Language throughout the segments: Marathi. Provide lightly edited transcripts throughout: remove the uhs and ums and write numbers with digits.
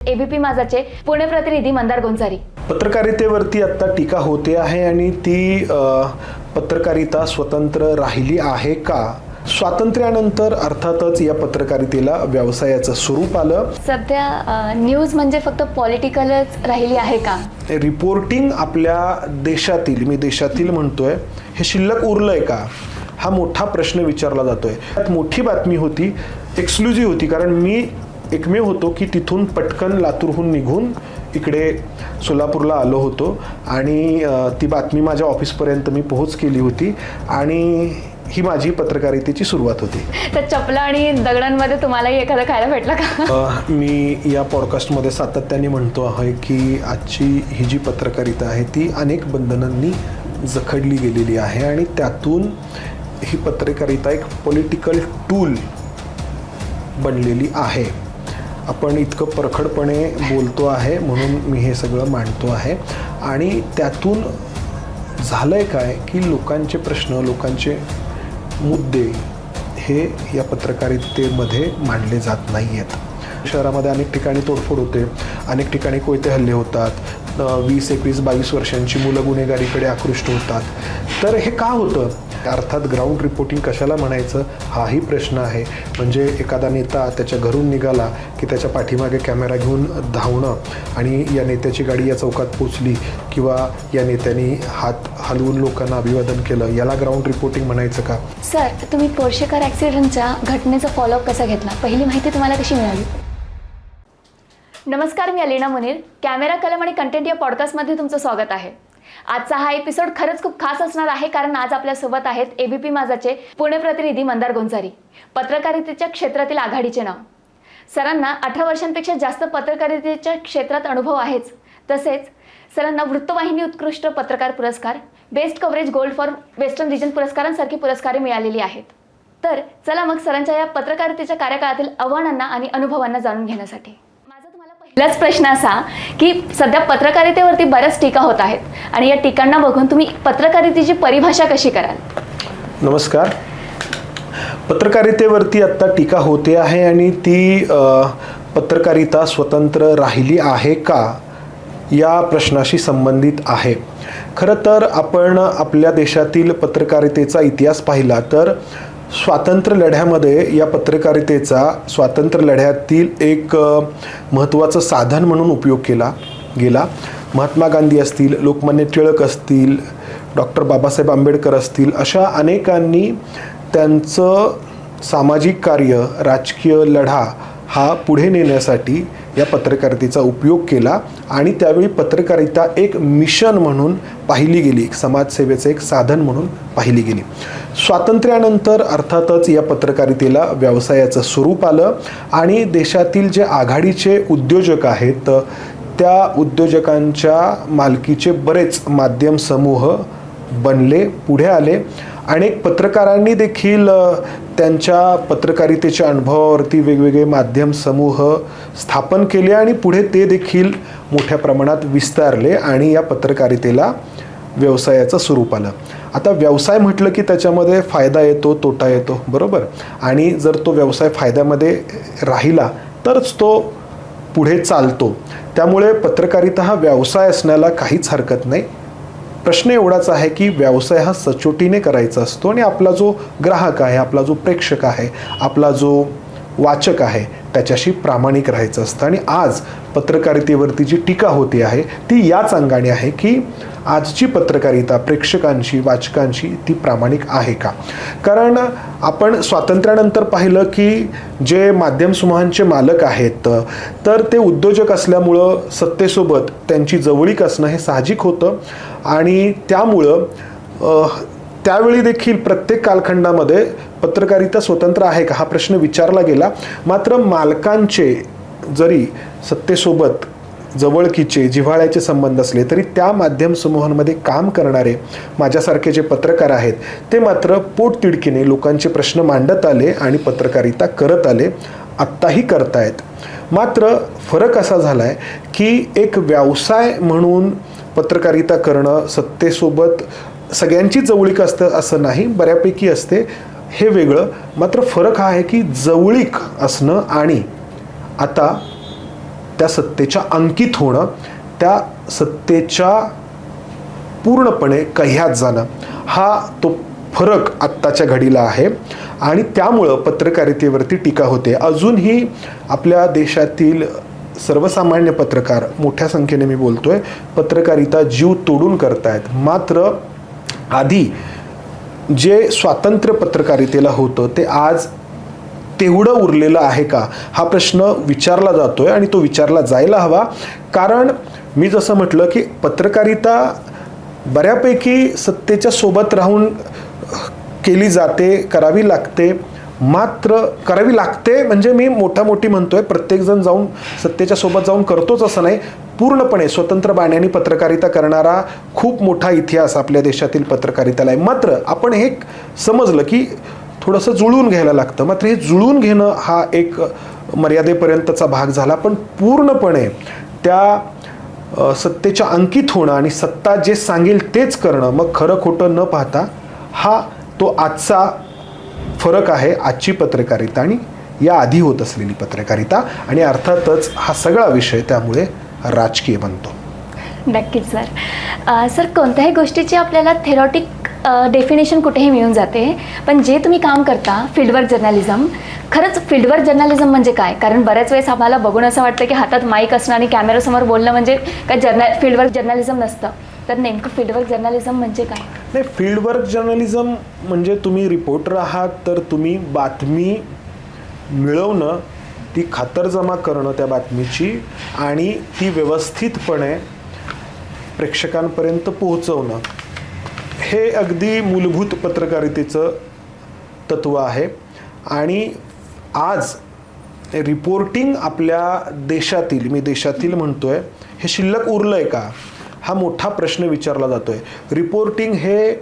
एबीपी माझाचे पुणे प्रतिनिधी मंदार गोंजारी. पत्रकारितेवरती आता टीका होते आहे आणि ती पत्रकारिता स्वतंत्र राहिली आहे का? स्वातंत्र्यानंतर अर्थातच या पत्रकारितेला व्यवसायाचं स्वरूप आलं. सध्या न्यूज म्हणजे फक्त पॉलिटिकलच राहिली आहे का? रिपोर्टिंग आपल्या देशातील, मी देशातील म्हणतोय, हे शिल्लक उरलंय का? हा मोठा प्रश्न विचारला जातोय. त्यात मोठी बातमी होती, एक्सक्लुझिव्ह होती, कारण मी एकमेव होतो की तिथून पटकन लातूरहून निघून इकडे सोलापूरला आलो होतो आणि ती बातमी माझ्या ऑफिसपर्यंत मी पोहोच केली होती आणि ही माझी पत्रकारितेची सुरुवात होती. तर चपला आणि दगडांमध्ये तुम्हालाही एखादं खायला भेटलं का? मी या पॉडकास्टमध्ये सातत्याने म्हणतो आहे की आजची ही जी पत्रकारिता आहे ती अनेक बंधनांनी जखडली गेलेली आहे आणि त्यातून ही पत्रकारिता एक पॉलिटिकल टूल बनलेली आहे. आपण इतकं परखडपणे बोलतो आहे म्हणून मी हे सगळं मांडतो आहे आणि त्यातून झालं आहे काय की लोकांचे प्रश्न, लोकांचे मुद्दे हे या पत्रकारितेमध्ये मांडले जात नाही आहेत. शहरामध्ये अनेक ठिकाणी तोडफोड होते, अनेक ठिकाणी कोयते हल्ले होतात, 20, 21, 22 वर्षांची मुलं गुन्हेगारीकडे आकृष्ट होतात. तर हे का होतं? अर्थात ग्राउंड रिपोर्टिंग कशाला म्हणायचं हाही प्रश्न आहे. म्हणजे एखादा नेता त्याच्या घरून निघाला की त्याच्या पाठीमागे कॅमेरा घेऊन धावणं आणि या नेत्याची गाडी या चौकात पोचली किंवा या नेत्याने हात हलवून लोकांना अभिवादन केलं, याला ग्राउंड रिपोर्टिंग म्हणायचं का? सर, तुम्ही पोर्शेकर ॲक्सिडेंटच्या घटनेचा फॉलोअप कसा घेतला? पहिली माहिती तुम्हाला कशी मिळाली? नमस्कार, मी अलीना मुनीर. कॅमेरा, कलम आणि कंटेंट या पॉडकास्टमध्ये तुमचं स्वागत आहे. आजचा हा एपिसोड खरंच खूप खास असणार आहे, कारण आज आपल्यासोबत आहेत एबीपी माझाचे पुणे प्रतिनिधी मंदार गोंजारी, पत्रकारितेच्या क्षेत्रातील आघाडीचे नाव. सरांना 18 वर्षांपेक्षा जास्त पत्रकारितेच्या क्षेत्रात अनुभव आहेच. तसेच सरांना वृत्तवाहिनी उत्कृष्ट पत्रकार पुरस्कार, best coverage gold for western region पुरस्कारांसारखी पुरस्कारे मिळालेली आहेत. तर चला मग सरांच्या या पत्रकारितेच्या कार्यकाळातील आव्हानांना आणि अनुभवांना जाणून घेण्यासाठी पहिलाच प्रश्न असा की सध्या पत्रकारितेवरती बऱ्याच टीका होत आहेत आणि या टीकांना बघून तुम्ही पत्रकारितेची परिभाषा कशी कराल? नमस्कार. पत्रकारितेवरती आत्ता टीका होते आहे आणि ती पत्रकारिता स्वतंत्र राहिली आहे का या प्रश्नाशी संबंधित आहे. खरं तर आपण आपल्या देशातील पत्रकारितेचा इतिहास पाहिला तर स्वातंत्र्य लढ्यामध्ये या पत्रकारितेचा स्वातंत्र्य लढ्यातील एक महत्त्वाचं साधन म्हणून उपयोग केला गेला. महात्मा गांधी असतील, लोकमान्य टिळक असतील, डॉक्टर बाबासाहेब आंबेडकर असतील, अशा अनेकांनी त्यांचं सामाजिक कार्य, राजकीय लढा हा पुढे नेण्यासाठी या पत्रकारितेचा उपयोग केला आणि त्यावेळी पत्रकारिता एक मिशन म्हणून पाहिली गेली, एक समाजसेवेचं एक साधन म्हणून पाहिली गेली. स्वातंत्र्यानंतर अर्थातच या पत्रकारितेला व्यवसायाचं स्वरूप आलं आणि देशातील जे आघाडीचे उद्योजक आहेत त्या उद्योजकांच्या मालकीचे बरेच माध्यम समूह बनले, पुढे आले. अनेक पत्रकारांनी देखील त्यांच्या पत्रकारितेच्या अनुभवावरती वेगवेगळे माध्यम समूह स्थापन केले आणि पुढे ते देखील मोठ्या प्रमाणात विस्तारले आणि या पत्रकारितेला व्यवसायाचं स्वरूप आलं. आता व्यवसाय म्हटलं की त्याच्यामध्ये फायदा येतो, तोटा येतो, बरोबर? आणि जर तो व्यवसाय फायद्यामध्ये राहिला तरच तो पुढे चालतो. त्यामुळे पत्रकारिता हा व्यवसाय असण्याला काहीच हरकत नाही. प्रश्न एवढाच आहे की व्यवसाय हा सचोटीने करायचा असतो आणि आपला जो ग्राहक आहे, आपला जो प्रेक्षक आहे, आपला जो वाचक आहे त्याच्याशी प्रामाणिक राहायचं असतं. आणि आज पत्रकारितेवरती जी टीका होते आहे ती याच अंगाने आहे की आजची पत्रकारिता प्रेक्षकांशी, वाचकांशी ती प्रामाणिक आहे का? कारण आपण स्वातंत्र्यानंतर पाहिलं की जे माध्यम समूहांचे मालक आहेत तर ते उद्योजक असल्यामुळं सत्तेसोबत त्यांची जवळीक असणं हे साहजिक होतं आणि त्यामुळं त्यावेळी देखील प्रत्येक कालखंडामध्ये पत्रकारिता स्वतंत्र आहे का हा प्रश्न विचारला गेला. मात्र मालकांचे जरी सत्तेसोबत जवळकीचे, जिव्हाळ्याचे संबंध असले तरी त्या माध्यम समूहांमध्ये काम करणारे माझ्यासारखे जे पत्रकार आहेत ते मात्र पोटतिडकीने लोकांचे प्रश्न मांडत आले आणि पत्रकारिता करत आले, आत्ताही करतायत. मात्र फरक असा झाला आहे की एक व्यवसाय म्हणून पत्रकारिता करणं, सत्तेसोबत सगळ्यांची जवळीक असतं असं नाही, बऱ्यापैकी असते, हे वेगळं. मात्र फरक हा आहे की जवळीक असणं आणि आता त्या सत्तेच्या अंकित होणं, त्या सत्तेच्या पूर्णपणे कह्यात जाणं, हा तो फरक आत्ताच्या घडीला आहे. आणि त्यामुळं पत्रकारितेवरती टीका होते. अजूनही आपल्या देशातील सर्वसामान्य पत्रकार, मोठ्या संख्येने मी बोलतोय, पत्रकारिता जीव तोडून करतायत. मात्र आधी जे स्वातंत्र्य पत्रकारितेला होतं ते आज तेवढं उरलेलं आहे का, हा प्रश्न विचारला जातोय आणि तो विचारला जायला हवा. कारण मी जसं म्हटलं की पत्रकारिता बऱ्यापैकी सत्तेच्या सोबत राहून केली जाते, करावी लागते. मात्र करावी लागते म्हणजे मी मोठी म्हणतोय, प्रत्येकजण जाऊन सत्तेच्या सोबत जाऊन करतोच असं नाही. पूर्णपणे स्वतंत्र बाण्याने पत्रकारिता करणारा खूप मोठा इतिहास आपल्या देशातील पत्रकारितेला आहे. मात्र आपण हे समजलं की थोडंसं जुळवून घ्यायला लागतं. मात्र हे जुळवून घेणं हा एक मर्यादेपर्यंतचा भाग झाला. पण पूर्णपणे त्या सत्तेच्या अंकित होणं आणि सत्ता जे सांगेल तेच करणं, मग खरं खोटं न पाहता, हा तो आजचा फरक आहे. आजची पत्रकारिता आणि या आधी होत असलेली पत्रकारिता. आणि अर्थातच हा सगळा विषय त्यामुळे राजकीय बनतो. नक्कीच सर, कोणत्याही गोष्टीची आपल्याला थेरॉटिक डेफिनेशन कुठेही मिळून जाते. पण जे तुम्ही काम करता फील्डवर्क जर्नलिझम, खरंच फील्डवर्क जर्नलिझम म्हणजे काय? कारण बऱ्याच वेळेस आम्हाला बघून असं वाटतं की हातात माईक असणं आणि कॅमेरासमोर बोलणं म्हणजे काय फील्डवर्क जर्नलिझम नसतं. तर नेमकं फील्डवर्क जर्नलिझम म्हणजे काय? नाही, फील्डवर्क जर्नलिझम म्हणजे तुम्ही रिपोर्टर आहात तर तुम्ही बातमी मिळवणं, ती खातरजमा करणं त्या बातमीची आणि ती व्यवस्थितपणे प्रेक्षकांपर्यंत पोहोचवणं, हे अगदी मूलभूत पत्रकारितेचं तत्त्व आहे. आणि आज रिपोर्टिंग आपल्या देशातील, मी देशातील म्हणतोय, हे शिल्लक उरलं आहे का, हा मोठा प्रश्न विचारला जातोय. रिपोर्टिंग हे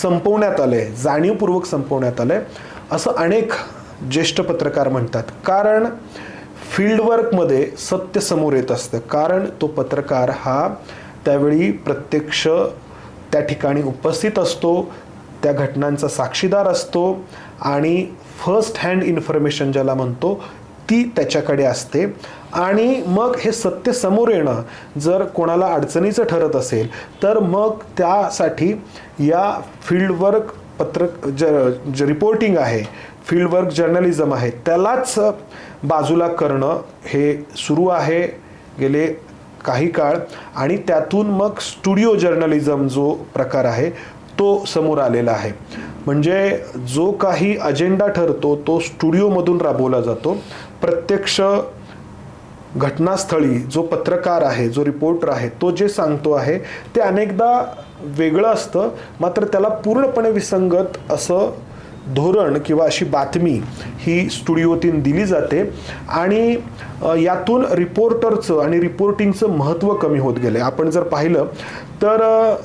संपवण्यात आलं आहे, जाणीवपूर्वक संपवण्यात आलं आहे असं अनेक ज्येष्ठ पत्रकार म्हणतात. कारण फील्डवर्कमध्ये सत्य समोर येत असतं. कारण तो पत्रकार हा त्यावेळी प्रत्यक्ष त्या ठिकाणी उपस्थित असतो, त्या घटनांचा साक्षीदार असतो आणि फर्स्ट हँड इन्फॉर्मेशन ज्याला म्हणतो ती त्याच्याकडे असते. आणि मग हे सत्य समोर येणं जर कोणाला अडचणीचं ठरत असेल तर मग त्यासाठी या फील्डवर्क रिपोर्टिंग आहे, फील्डवर्क जर्नलिझम आहे, त्यालाच बाजूला करणं हे सुरू आहे गेले काही काळ. आणि त्यातून मग स्टुडिओ जर्नलिझम जो प्रकार आहे तो समोर आलेला आहे. म्हणजे जो काही अजेंडा ठरतो तो स्टुडिओमधून राबवला जातो. प्रत्यक्ष घटनास्थळी जो पत्रकार आहे, जो रिपोर्टर आहे, तो जे सांगतो आहे ते अनेकदा वेगळं असतं. मात्र त्याला पूर्णपणे विसंगत असं धोरण किंवा अशी बातमी ही स्टुडिओतून दिली जाते. आणि यातून रिपोर्टरचं आणि रिपोर्टिंगचं महत्त्व कमी होत गेलं. आपण जर पाहिलं तर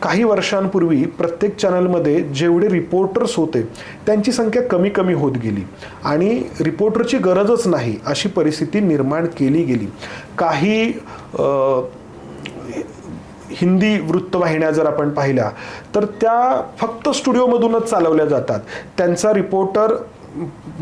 काही वर्षांपूर्वी प्रत्येक चॅनलमध्ये जेवढे रिपोर्टर्स होते त्यांची संख्या कमी कमी होत गेली आणि रिपोर्टरची गरजच नाही अशी परिस्थिती निर्माण केली गेली. काही हिंदी वृत्तवाहिन्या जर आपण पाहिल्या तर त्या फक्त स्टुडिओमधूनच चालवल्या जातात. त्यांचा रिपोर्टर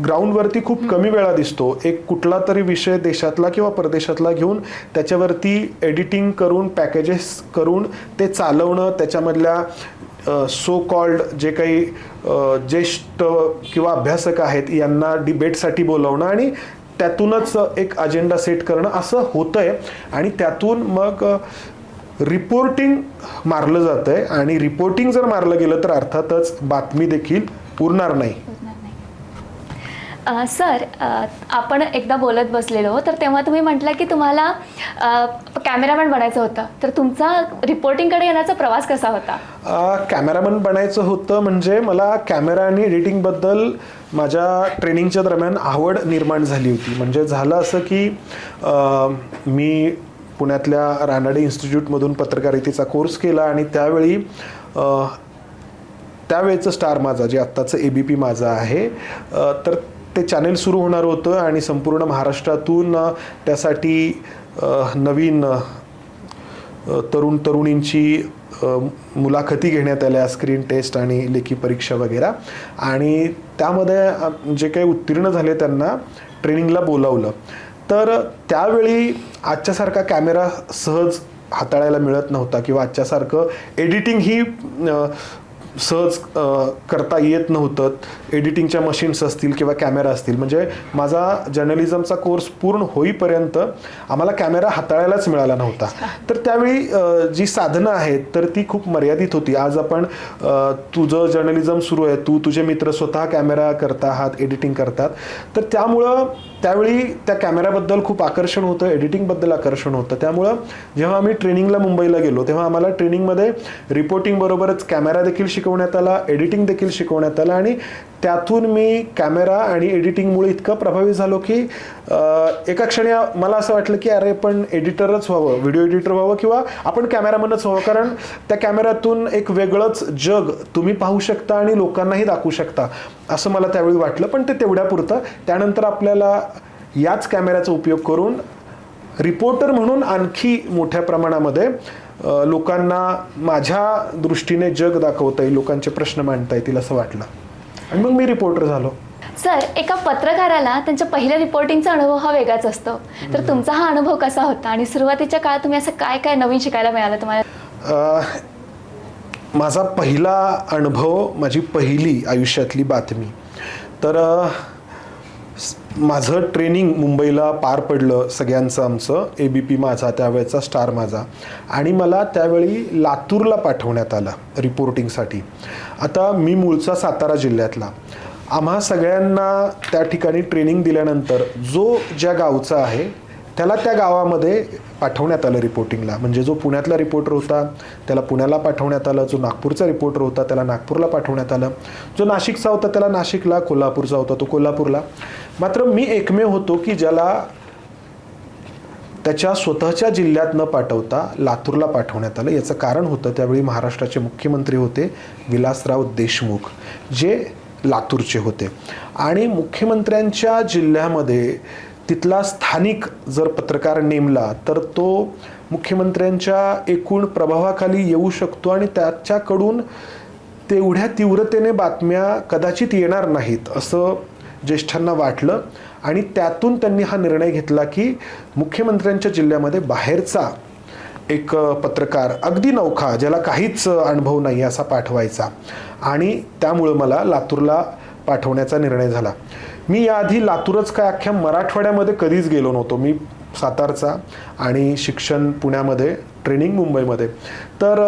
ग्राउंडवरती खूप कमी वेळा दिसतो. एक कुठला तरी विषय देशातला किंवा परदेशातला घेऊन त्याच्यावरती एडिटिंग करून, पॅकेजेस करून ते चालवणं, त्याच्यामधल्या सो कॉल्ड जे काही ज्येष्ठ किंवा अभ्यासक आहेत यांना डिबेटसाठी बोलवणं आणि त्यातूनच एक अजेंडा सेट करणं असं होतंय. आणि त्यातून मग रिपोर्टिंग मारलं जातंय. आणि रिपोर्टिंग जर मारलं गेलं तर अर्थातच बातमी देखील उरणार नाही. सर, आपण एकदा बोलत बसलेलो तर तेव्हा तुम्ही म्हटलं की तुम्हाला कॅमेरामॅन बनायचं होतं. तर तुमचा रिपोर्टिंगकडे येण्याचा प्रवास कसा होता? कॅमेरामॅन बनायचं होतं म्हणजे मला कॅमेरा आणि एडिटिंगबद्दल माझ्या ट्रेनिंगच्या दरम्यान आवड निर्माण झाली होती. म्हणजे झालं असं की मी पुण्यातल्या रानडे इन्स्टिट्यूटमधून पत्रकारितेचा कोर्स केला आणि त्यावेळेचं स्टार माझा, जे आत्ताचं ABP माझा आहे, तर ते चॅनेल सुरू होणार होतं आणि संपूर्ण महाराष्ट्रातून त्यासाठी नवीन तरुणींची मुलाखती घेण्यात आल्या, स्क्रीन टेस्ट आणि लेखी परीक्षा वगैरे. आणि त्यामध्ये जे काही उत्तीर्ण झाले त्यांना ट्रेनिंगला बोलावलं. तर त्यावेळी आजच्यासारखा कॅमेरा सहज हाताळायला मिळत नव्हता किंवा आजच्यासारखं एडिटिंग ही सहज करता येत नव्हतं. एडिटिंगच्या मशीन्स असतील किंवा कॅमेरा असतील, म्हणजे माझा जर्नलिझमचा कोर्स पूर्ण होईपर्यंत आम्हाला कॅमेरा हाताळायलाच मिळाला नव्हता. तर त्यावेळी जी साधनं आहेत तर ती खूप मर्यादित होती. आज आपण तुझं जर्नलिझम सुरू आहे, तुझे मित्र स्वतः कॅमेरा करत आहात, एडिटिंग करतात, तर त्यामुळं त्यावेळी त्या कॅमेऱ्याबद्दल खूप आकर्षण होतं, एडिटिंगबद्दल आकर्षण होतं. त्यामुळं जेव्हा आम्ही ट्रेनिंगला मुंबईला गेलो तेव्हा आम्हाला ट्रेनिंगमध्ये रिपोर्टिंग बरोबरच कॅमेरा देखील शिकवण्यात आला, एडिटिंग देखील शिकवण्यात आलं आणि त्यातून मी कॅमेरा आणि एडिटिंगमुळे इतकं प्रभावित झालो की एका क्षणी मला असं वाटलं की अरे पण एडिटरच व्हावं, व्हिडिओ एडिटर व्हावं किंवा आपण कॅमेरामनच व्हावं, कारण त्या कॅमेऱ्यातून एक वेगळंच जग तुम्ही पाहू शकता आणि लोकांनाही दाखवू शकता असं मला त्यावेळी वाटलं. पण ते तेवढ्यापुरतं. त्यानंतर आपल्याला याच कॅमेऱ्याचा उपयोग करून रिपोर्टर म्हणून आणखी मोठ्या प्रमाणामध्ये लोकांना माझ्या दृष्टीने जग दाखवता येईल, लोकांचे प्रश्न मांडता येतील असं वाटलं आणि मग मी रिपोर्टर झालो. सर, एका पत्रकाराला त्यांच्या पहिल्या रिपोर्टिंगचा अनुभव हा वेगळाच असतो, तर तुमचा हा अनुभव कसा होता आणि सुरुवातीच्या काळात तुम्ही असं काय काय नवीन शिकायला मिळालं तुम्हाला? माझा पहिला अनुभव, माझी पहिली आयुष्यातली बातमी, तर माझं ट्रेनिंग मुंबईला पार पडलं सगळ्यांचं आमचं, ABP माझा, त्यावेळेचा स्टार माझा, आणि मला त्यावेळी लातूरला पाठवण्यात आलं रिपोर्टिंगसाठी. आता मी मूळचा सातारा जिल्ह्यातला. आम्हा सगळ्यांना त्या ठिकाणी ट्रेनिंग दिल्यानंतर जो ज्या गावचा आहे त्याला त्या गावामध्ये पाठवण्यात आलं रिपोर्टिंगला. म्हणजे जो पुण्यातला रिपोर्टर होता त्याला पुण्याला पाठवण्यात आलं, जो नागपूरचा रिपोर्टर होता त्याला नागपूरला पाठवण्यात आलं, जो नाशिकचा होता त्याला नाशिकला, कोल्हापूरचा होता तो कोल्हापूरला. मात्र मी एकमेव होतो की ज्याला त्याच्या स्वतःच्या जिल्ह्यात न पाठवता लातूरला पाठवण्यात आलं. याचं कारण होतं त्यावेळी महाराष्ट्राचे मुख्यमंत्री होते विलासराव देशमुख, जे लातूरचे होते, आणि मुख्यमंत्र्यांच्या जिल्ह्यामध्ये तिथला स्थानिक जर पत्रकार नेमला तर तो मुख्यमंत्र्यांच्या एकूण प्रभावाखाली येऊ शकतो आणि त्याच्याकडून तेवढ्या तीव्रतेने बातम्या कदाचित येणार नाहीत असं ज्येष्ठांना वाटलं आणि त्यातून त्यांनी हा निर्णय घेतला की मुख्यमंत्र्यांच्या जिल्ह्यामध्ये बाहेरचा एक पत्रकार अगदी नवखा, ज्याला काहीच अनुभव नाही असा पाठवायचा, आणि त्यामुळं मला लातूरला पाठवण्याचा निर्णय झाला. मी याआधी लातूरच काय अख्ख्या मराठवाड्यामध्ये कधीच गेलो नव्हतो. मी सातारचा आणि शिक्षण पुण्यामध्ये, ट्रेनिंग मुंबईमध्ये. तर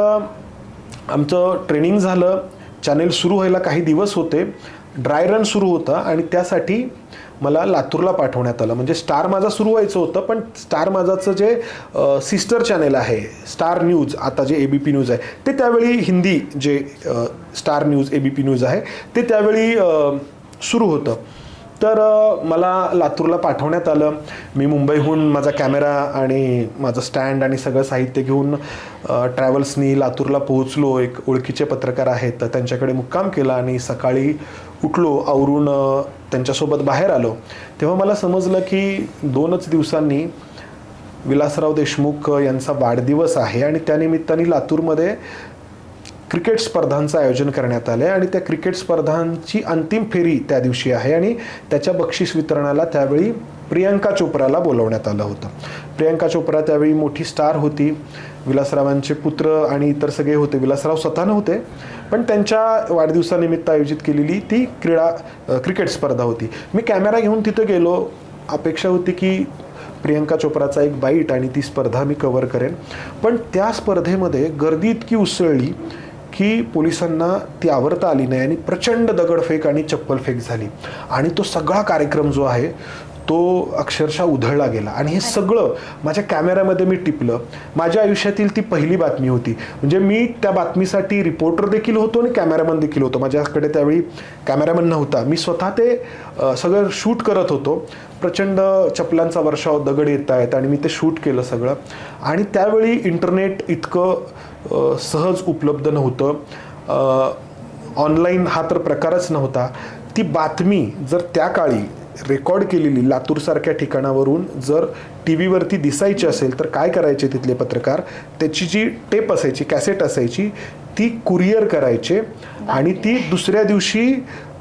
आमचं ट्रेनिंग झालं, चॅनेल सुरू व्हायला काही दिवस होते, ड्राय रन सुरू होता आणि त्यासाठी मला लातूरला पाठवण्यात आलं. म्हणजे स्टार माझा सुरू व्हायचं होतं, पण स्टार माझाचं जे सिस्टर चॅनेल आहे स्टार न्यूज, आता जे ABP न्यूज आहे, ते त्यावेळी हिंदी जे स्टार न्यूज ABP न्यूज आहे ते त्यावेळी सुरू होतं. तर मला लातूरला पाठवण्यात आलं. मी मुंबईहून माझा कॅमेरा आणि माझं स्टँड आणि सगळं साहित्य घेऊन ट्रॅव्हल्सनी लातूरला पोहोचलो. एक ओळखीचे पत्रकार आहेत तर त्यांच्याकडे मुक्काम केला आणि सकाळी उठलो, आवरून त्यांच्यासोबत बाहेर आलो. तेव्हा मला समजलं की 2च दिवसांनी विलासराव देशमुख यांचा वाढदिवस आहे आणि त्यानिमित्ताने लातूरमध्ये क्रिकेट स्पर्धांचं आयोजन करण्यात आलं आहे आणि त्या क्रिकेट स्पर्धांची अंतिम फेरी त्या दिवशी आहे आणि त्याच्या बक्षीस वितरणाला त्यावेळी प्रियंका चोप्राला बोलवण्यात आलं होतं. प्रियंका चोप्रा त्यावेळी मोठी स्टार होती, विलासरावांचे पुत्र आणि इतर सगळे होते. विलासराव स्वतः नव्हते, पण त्यांच्या वाढदिवसानिमित्त आयोजित केलेली ती क्रिकेट स्पर्धा होती. मी कॅमेरा घेऊन तिथं गेलो. अपेक्षा होती की प्रियंका चोप्राचा एक बाईट आणि ती स्पर्धा मी कव्हर करेन, पण त्या स्पर्धेमध्ये गर्दी इतकी उसळली की पोलिसांना ती आवरता आली नाही आणि प्रचंड दगडफेक आणि चप्पलफेक झाली आणि तो सगळा कार्यक्रम जो आहे तो अक्षरशः उधळला गेला. आणि हे सगळं माझ्या कॅमेऱ्यामध्ये मी टिपलं. माझ्या आयुष्यातील ती पहिली बातमी होती. म्हणजे मी त्या बातमीसाठी रिपोर्टर देखील होतो आणि कॅमेरामन देखील होतो. माझ्याकडे त्यावेळी कॅमेरामन नव्हता, मी स्वतः ते सगळं शूट करत होतो. प्रचंड चपलांचा वर्षाव, दगड येत आहेत आणि मी ते शूट केलं सगळं. आणि त्यावेळी इंटरनेट इतकं सहज उपलब्ध नव्हतं, ऑनलाईन हा तर प्रकारच नव्हता. ती बातमी जर त्या काळी रेकॉर्ड केलेली लातूरसारख्या ठिकाणावरून जर TV वरती दिसायची असेल तर काय करायचे तिथले पत्रकार, त्याची जी टेप असायची, कॅसेट असायची, ती कुरिअर करायचे आणि ती दुसऱ्या दिवशी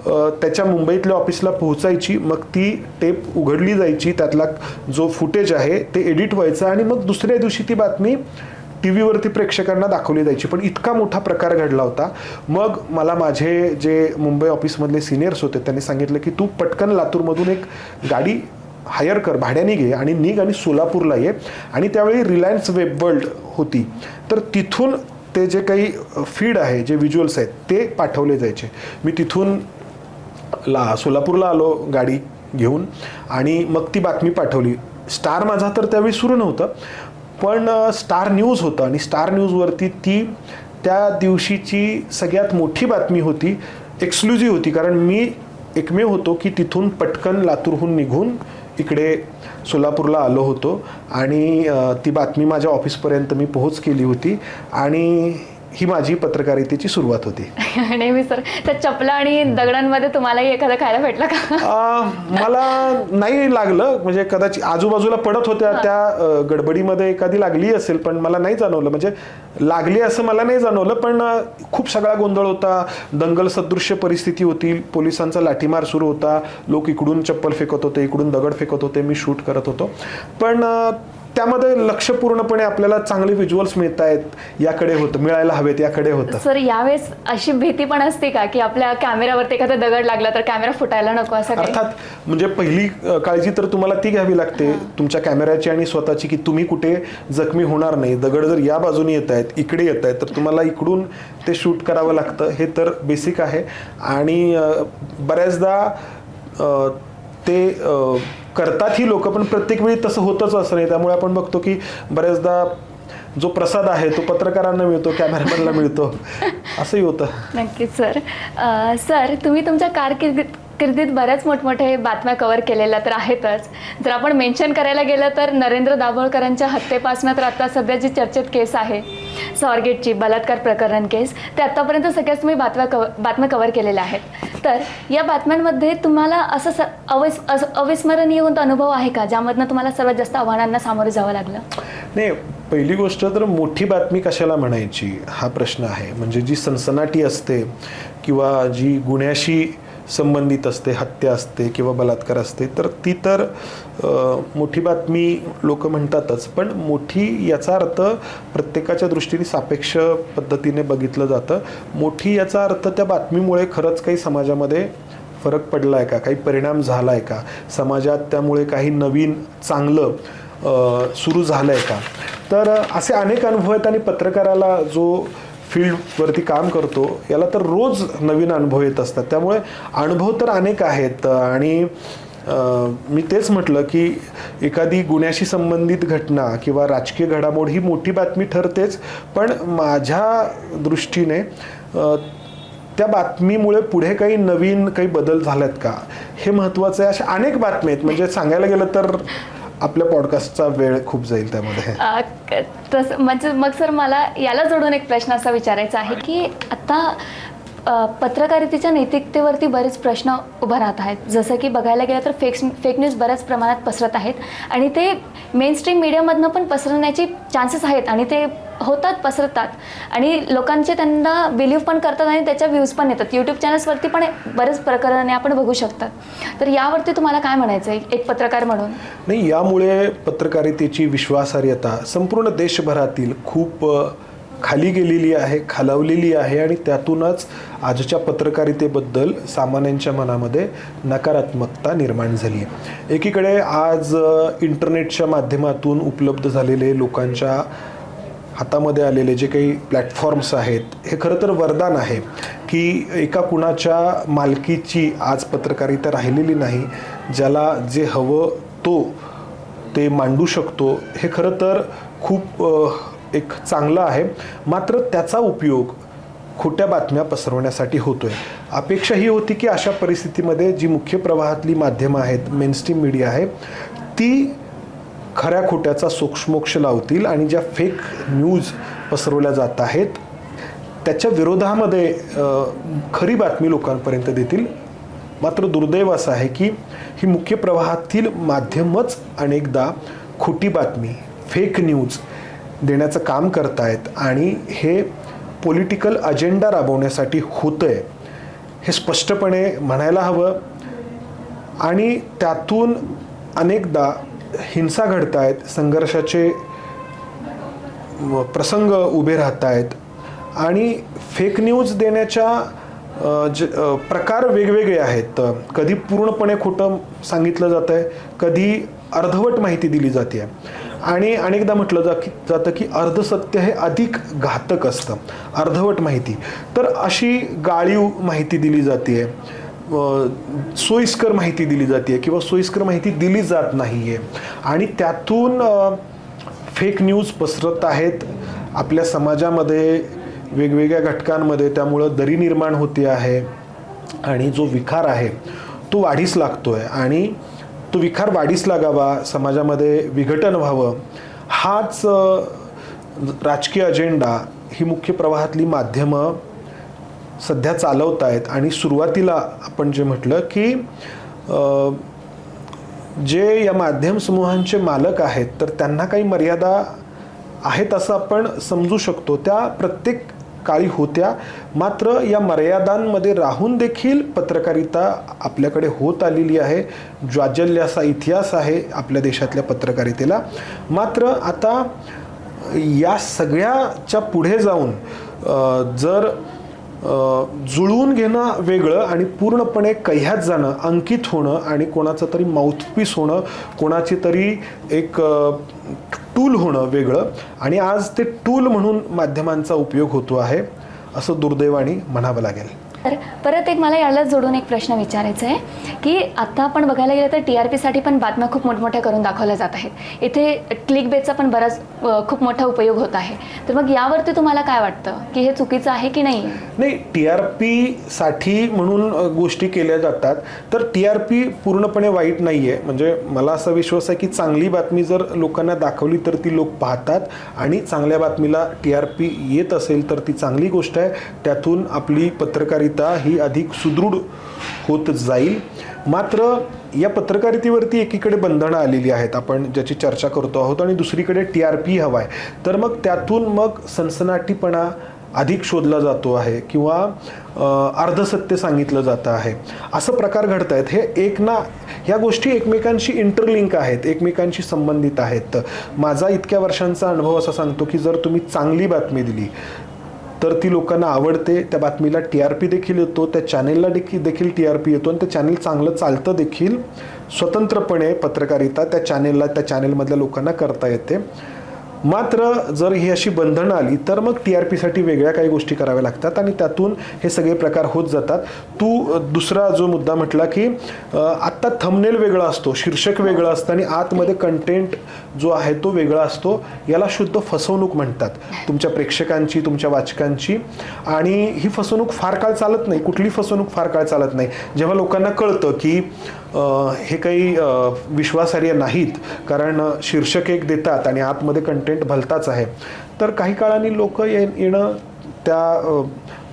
त्याच्या मुंबईतल्या ऑफिसला पोहोचायची, मग ती टेप उघडली जायची, त्यातला जो फुटेज आहे ते एडिट व्हायचं आणि मग दुसऱ्या दिवशी ती बातमी टी व्हीवरती प्रेक्षकांना दाखवली जायची. पण इतका मोठा प्रकार घडला होता. मग मला माझे जे मुंबई ऑफिसमधले सिनियर्स होते त्यांनी सांगितलं की तू पटकन लातूरमधून एक गाडी हायर कर, भाड्याने घे आणि निघ आणि सोलापूरला ये. आणि त्यावेळी रिलायन्स वेब वर्ल्ड होती, तर तिथून ते जे काही फीड आहे, जे व्हिज्युअल्स आहेत ते पाठवले जायचे. मी तिथून सोलापूरला आलो गाडी घेऊन आणि मग ती बातमी पाठवली. स्टार माझा तर त्यावेळी सुरू नव्हतं, पण स्टार न्यूज होतं आणि स्टार न्यूजवरती ती त्या दिवशीची सगळ्यात मोठी बातमी होती, एक्सक्लुझिव्ह होती. कारण मी एकमेव होतो की तिथून पटकन लातूरहून निघून इकडे सोलापूरला आलो होतो आणि ती बातमी माझ्या ऑफिसपर्यंत मी पोहोच केली होती आणि ही माझी पत्रकारितेची सुरुवात होती. नेहमी सर, त्या चपला आणि दगडांमध्ये तुम्हालाही एखादं खायला भेटलं का? मला नाही लागलं, म्हणजे कदाचित आजूबाजूला पडत होत्या त्या गडबडीमध्ये एखादी लागली असेल, पण मला नाही जाणवलं. म्हणजे लागली असं मला नाही जाणवलं, पण खूप सगळा गोंधळ होता, दंगल सदृश्य परिस्थिती होती, पोलिसांचा लाठीमार सुरू होता, लोक इकडून चप्पल फेकत होते, इकडून दगड फेकत होते, मी शूट करत होतो. पण त्यामध्ये लक्ष पूर्णपणे आपल्याला चांगले व्हिज्युअल्स मिळत आहेत याकडे होतं, मिळायला हवेत याकडे होतं. सर, यावेळेस अशी भीती पण असते का की आपल्या कॅमेऱ्यावरती एखादा दगड लागला तर कॅमेरा फुटायला नको असं काही? अर्थात, म्हणजे पहिली काळजी तर तुम्हाला ती घ्यावी लागते तुमच्या कॅमेऱ्याची आणि स्वतःची, की तुम्ही कुठे जखमी होणार नाही. दगड जर या बाजूने येत आहेत, इकडे येत आहेत, तर तुम्हाला इकडून ते शूट करावं लागतं, हे तर बेसिक आहे. आणि बऱ्याचदा ते करतात ही लोक, पण प्रत्येक वेळी तसं होतच असं नाही. त्यामुळे आपण बघतो की बऱ्याचदा जो प्रसाद आहे तो पत्रकारांना मिळतो, कॅमेरामॅनला मिळतो, असंही होतं. नक्कीच सर. सर, तुम्ही तुमच्या कारकिर्दीत बऱ्याच मोठमोठे बातम्या कव्हर केलेल्या तर आहेतच. जर आपण मेन्शन करायला गेलं तर नरेंद्र दाभोळकरांच्या हत्येपासून तर आता सध्या जी चर्चेत केस आहे, स्वारगेटची बलात्कार प्रकरण केस, ते आत्तापर्यंत सगळ्याच तुम्ही बातम्या कव्हर केलेल्या आहेत. तर या बातम्यांमध्ये तुम्हाला असं अविस्मरणीय कोणता अनुभव आहे का, ज्यामधनं तुम्हाला सर्वात जास्त आव्हानांना सामोरे जावं लागलं? नाही, पहिली गोष्ट तर मोठी बातमी कशाला म्हणायची हा प्रश्न आहे. म्हणजे जी सनसनाटी असते किंवा जी गुन्ह्याशी संबंधित असते, हत्या असते किंवा बलात्कार असते, तर ती तर मोठी बातमी लोक म्हणतातच. पण मोठी याचा अर्थ प्रत्येकाच्या दृष्टीने सापेक्ष पद्धतीने बघितलं जातं. मोठी याचा अर्थ त्या बातमीमुळे खरंच काही समाजामध्ये फरक पडला आहे का, काही परिणाम झाला आहे का, समाजात त्यामुळे काही नवीन चांगलं सुरू झालं आहे का. तर असे अनेक अनुभव आहेत आणि पत्रकाराला जो फील्डवरती काम करतो याला तर रोज नवीन अनुभव येत असतात. त्यामुळे अनुभव तर अनेक आहेत. आणि मी तेच म्हटलं की एखादी गुन्ह्याशी संबंधित घटना किंवा राजकीय घडामोड ही मोठी बातमी ठरतेच, पण माझ्या दृष्टीने त्या बातमीमुळे पुढे काही नवीन काही बदल झालेत का हे महत्त्वाचं आहे. अशा अनेक बातम्या आहेत, म्हणजे सांगायला गेलं तर आपल्या पॉडकास्टचा वेळ खूप जाईल त्यामध्ये. तसं म्हणजे मग सर, मला याला जोडून एक प्रश्न असा विचारायचा आहे की आता पत्रकारितेच्या नैतिकतेवरती बरेच प्रश्न उभा राहत आहेत. जसं की बघायला गेलं तर फेक न्यूज बऱ्याच प्रमाणात पसरत आहेत आणि ते मेन स्ट्रीम मीडियामधनं पण पसरण्याचे चान्सेस आहेत आणि ते होतात, पसरतात आणि लोकांचे त्यांना बिलीव्ह पण करतात आणि त्याच्या व्ह्यूज पण येतात. यूट्यूब चॅनल्सवरती पण बरेच प्रकरणे आपण बघू शकतात. तर यावरती तुम्हाला काय म्हणायचं आहे एक पत्रकार म्हणून? नाही, यामुळे पत्रकारितेची विश्वासार्हता संपूर्ण देशभरातील खूप खाली गेलेली आहे, खालावलेली आहे आणि त्यातूनच आजच्या पत्रकारितेबद्दल सामान्यांच्या मनामध्ये नकारात्मकता निर्माण झाली आहे. एकीकडे आज इंटरनेटच्या माध्यमातून उपलब्ध झालेले, लोकांच्या हातामध्ये आलेले जे काही प्लॅटफॉर्म्स आहेत, हे खरं तर वरदान आहे की एका कुणाच्या मालकीची आज पत्रकारिता राहिलेली नाही. ज्याला जे हवं ते मांडू शकतो. हे खरं तर खूप एक चांगलं आहे. मात्र त्याचा उपयोग खोट्या बातम्या पसरवण्यासाठी होतोय. अपेक्षा ही होती की अशा परिस्थितीमध्ये जी मुख्य प्रवाहातली माध्यमं आहेत, मेनस्ट्रीम मीडिया आहे, ती खऱ्या खोट्याचा सोक्षमोक्ष लावतील आणि ज्या फेक न्यूज पसरवल्या जात आहेत त्याच्या विरोधामध्ये खरी बातमी लोकांपर्यंत देतील. मात्र दुर्दैव असं आहे की ही मुख्य प्रवाहातील माध्यमच अनेकदा खोटी बातमी, फेक न्यूज देण्याचं काम करतायत आणि हे पॉलिटिकल अजेंडा राबवण्यासाठी होतंय. हे स्पष्टपणे म्हणायला हवं. आणि त्यातून अनेकदा हिंसा घडत आहेत, संघर्षाचे प्रसंग उभे राहत आहेत आणि फेक न्यूज देण्याच्या प्रकार वेगवेगळे आहेत. कधी पूर्णपणे खोटं सांगितलं जातं आहे, कधी अर्धवट माहिती दिली जाते आहे आणि अनेकदा म्हटलं जातं की अर्धसत्य हे अधिक घातक असतं, अर्धवट माहिती. तर अशी गाळीव माहिती दिली जाते आहे, सोयीस्कर माहिती दिली जाते किंवा सोयीस्कर माहिती दिली जात नाही आहे आणि त्यातून फेक न्यूज पसरत आहेत आपल्या समाजामध्ये, वेगवेगळ्या घटकांमध्ये. त्यामुळं दरी निर्माण होते आहे आणि जो विकार आहे तो वाढीस लागतो आहे आणि तो विकार वाढीस लागावा, समाजामध्ये विघटन व्हावं, हाच राजकीय अजेंडा ही मुख्य प्रवाहातली माध्यमं सध्या चालवत आहेत. आणि सुरुवातीला आपण जे म्हटलं की जे या माध्यम समूहांचे मालक आहेत तर त्यांना काही मर्यादा आहेत असं आपण समजू शकतो. त्या प्रत्येक काळी होत्या, मात्र या मर्यादांमध्ये राहून देखील पत्रकारिता आपल्याकडे होत आलेली आहे. ज्वाजल्य असा इतिहास आहे आपल्या देशातल्या पत्रकारितेला. मात्र आता या सगळ्याच्या पुढे जाऊन जर जुळवून घेणं वेगळं आणि पूर्णपणे कह्यात जाणं, अंकित होणं आणि कोणाचं तरी माउथपीस होणं, कोणाची तरी एक टूल होणं वेगळं. आणि आज ते टूल म्हणून माध्यमांचा उपयोग होतो आहे असं दुर्दैवाने म्हणावं लागेल. तर परत एक मला याला जोडून एक प्रश्न विचारायचा आहे की आता आपण बघायला गेलं तर TRPसाठी पण बातम्या खूप मोठमोठ्या करून दाखवल्या जात आहेत. इथे क्लिक बेटचा पण बराच खूप मोठा उपयोग होत आहे. तर मग यावरती तुम्हाला काय वाटतं की हे चुकीचं आहे की नाही? नाही, TRPसाठी म्हणून गोष्टी केल्या जातात. तर TRP पूर्णपणे वाईट नाही आहे. म्हणजे मला असा विश्वास आहे की चांगली बातमी जर लोकांना दाखवली तर ती लोक पाहतात आणि चांगल्या बातमीला TRP येत असेल तर ती चांगली गोष्ट आहे. त्यातून आपली पत्रकारिता ही अधिक सुदृढ होत जाईल. मात्र या पत्रकारितेवरती एकीकडे बंधनं आलेली आहेत आपण ज्याची चर्चा करतो आहोत आणि दुसरीकडे TRP हवा आहे. तर मग त्यातून मग सनसनाटीपणा अधिक शोधला जातो आहे किंवा अर्धसत्य सांगितलं जातं आहे, असं प्रकार घडत आहेत. हे ह्या गोष्टी एकमेकांशी इंटरलिंक आहेत, एकमेकांशी संबंधित आहेत. माझा इतक्या वर्षांचा अनुभव असा सांगतो की जर तुम्ही चांगली बातमी दिली तर ती लोकांना आवडते, त्या बातमीला TRP देखील येतो, त्या चॅनेलला देखील TRP येतो आणि ते चॅनेल चांगलं चालतं देखील. स्वतंत्रपणे पत्रकारिता त्या चॅनेलमधल्या लोकांना करता येते. मात्र जर ही अशी बंधनं आली तर मग TRPसाठी वेगळ्या काही गोष्टी कराव्या लागतात आणि त्यातून हे सगळे प्रकार होत जातात. दुसरा जो मुद्दा म्हटला की आत्ता थंबनेल वेगळा असतो, शीर्षक वेगळं असतं आणि आतमध्ये कंटेंट जो आहे तो वेगळा असतो. याला शुद्ध फसवणूक म्हणतात तुमच्या प्रेक्षकांची, तुमच्या वाचकांची. आणि ही फसवणूक फार काळ चालत नाही, कुठली फसवणूक फार काळ चालत नाही. जेव्हा लोकांना कळतं की हे काही विश्वासार्ह नाहीत कारण शीर्षक एक देतात आणि आतमध्ये कंटेंट भलताच आहे, तर काही काळाने लोक येणं त्या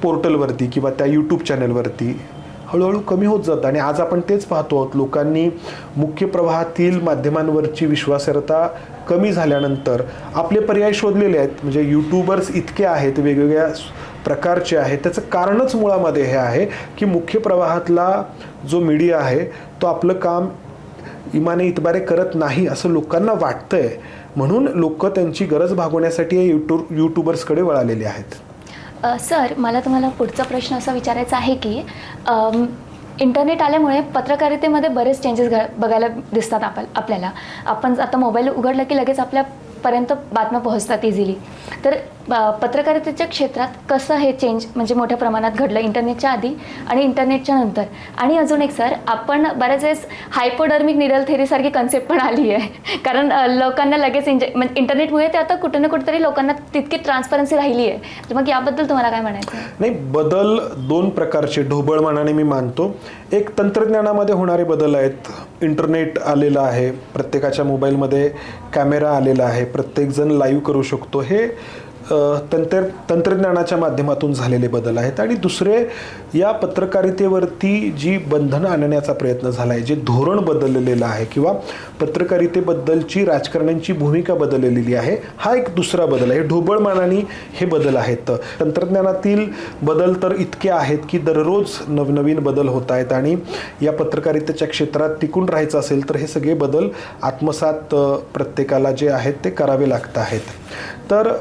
पोर्टलवरती किंवा त्या यूट्यूब चॅनलवरती हळूहळू कमी होत जातं. आणि आज आपण तेच पाहतो आहोत, लोकांनी मुख्य प्रवाहातील माध्यमांवरची विश्वासार्हता कमी झाल्यानंतर आपले पर्याय शोधलेले आहेत. म्हणजे यूट्यूबर्स इतके आहेत, वेगवेगळ्या प्रकारचे आहेत. त्याचं कारणच मुळामध्ये हे आहे की मुख्य प्रवाहातला जो मीडिया आहे तो आपलं काम इमाने इतबारे करत नाही असं लोकांना वाटतंय. म्हणून लोक त्यांची गरज भागवण्यासाठी या यूट्यूबर्सकडे वळालेले आहेत. सर, मला तुम्हाला पुढचा प्रश्न असा विचारायचा आहे की इंटरनेट आल्यामुळे पत्रकारितेमध्ये बरेच चेंजेस बघायला दिसतात आपल्याला. आपण आता मोबाईल उघडलं की लगेच आपल्यापर्यंत बातम्या पोहोचतात इझिली. तर पत्रकारितेच्या क्षेत्रात कसं हे चेंज म्हणजे मोठ्या प्रमाणात घडलं इंटरनेटच्या आधी आणि इंटरनेटच्या नंतर? आणि अजून एक सर, आपण बऱ्याच वेळेस हायपोडर्मिक निडल थेरीसारखी कन्सेप्ट पण आली आहे. कारण लोकांना लगेच म्हणजे इंटरनेटमुळे ते आता कुठे ना कुठेतरी लोकांना तितकी ट्रान्सपरन्सी राहिली आहे. तर मग याबद्दल तुम्हाला काय म्हणायचं? नाही, बदल दोन प्रकारचे ढोबळमानाने मी मानतो. एक तंत्रज्ञानामध्ये होणारे बदल आहेत. इंटरनेट आलेलं आहे, प्रत्येकाच्या मोबाईलमध्ये कॅमेरा आलेला आहे, प्रत्येकजण लाईव्ह करू शकतो. हे तंत्रज्ञानाच्या माध्यमातून झालेले बदल आहेत आणि दुसरे या पत्रकारितेवरती जी बंधनं आणण्याचा प्रयत्न झाला आहे, जे धोरण बदललेलं आहे किंवा पत्रकारितेबद्दलची राजकारण्यांची भूमिका बदललेली आहे, हा एक दुसरा बदल आहे. ढोबळमानाने हे बदल आहेत. तंत्रज्ञानातील बदल तर इतके आहेत की दररोज नवनवीन बदल होत आहेत आणि या पत्रकारितेच्या क्षेत्रात टिकून राहायचं असेल तर हे सगळे बदल आत्मसात प्रत्येकाला जे आहेत ते करावे लागत आहेत. तर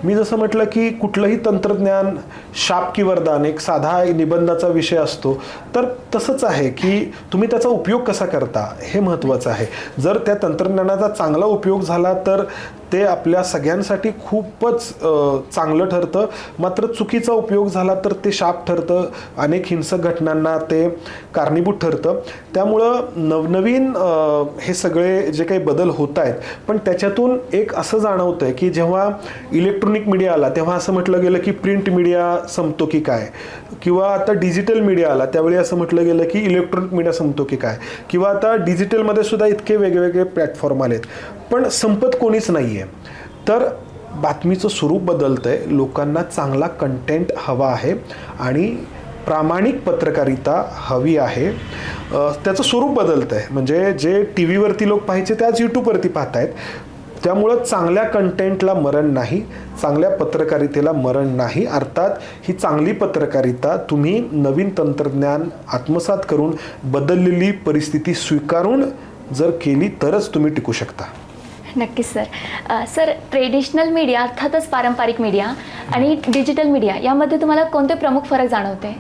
मी जसं म्हटलं की कुठलंही तंत्रज्ञान शाप की वरदान, एक साधा निबंधाचा विषय असतो, तर तसंच आहे की तुम्ही त्याचा उपयोग कसा करता हे महत्त्वाचं आहे. जर त्या तंत्रज्ञानाचा चांगला उपयोग झाला तर ते आपल्या सगळ्यांसाठी खूपच चांगलं ठरतं. मात्र चुकीचा उपयोग झाला तर ते शाप ठरतं, अनेक हिंसक घटनांना ते कारणीभूत ठरतं. त्यामुळं नवनवीन हे सगळे जे काही बदल होत आहेत, पण त्याच्यातून एक असं जाणवतं आहे की जेव्हा इलेक्ट्रॉनिक मीडिया आला तेव्हा असं म्हटलं गेलं की प्रिंट मीडिया संपतो की काय, किंवा आता डिजिटल मीडिया आला त्यावेळी असं म्हटलं गेलं की इलेक्ट्रॉनिक मीडिया संपतो की काय, किंवा आता डिजिटलमध्ये सुद्धा इतके वेगवेगळे प्लॅटफॉर्म आलेत, पण संपत कोणीच नाही आहे. तर बातमीचं स्वरूप बदलतं आहे, लोकांना चांगला कंटेंट हवा आहे आणि प्रामाणिक पत्रकारिता हवी आहे. त्याचं स्वरूप बदलतं आहे, म्हणजे जे टी व्हीवरती लोक पाहायचे ते आज यूट्यूबवरती पाहत आहेत. त्यामुळं चांगल्या कंटेंटला मरण नाही, चांगल्या पत्रकारितेला मरण नाही. अर्थात ही चांगली पत्रकारिता तुम्ही नवीन तंत्रज्ञान आत्मसात करून बदललेली परिस्थिती स्वीकारून जर केली तरच तुम्ही टिकू शकता. नक्कीच सर. सर, ट्रेडिशनल मीडिया अर्थातच पारंपरिक मीडिया आणि डिजिटल मीडिया यामध्ये तुम्हाला कोणते प्रमुख फरक जाणवते?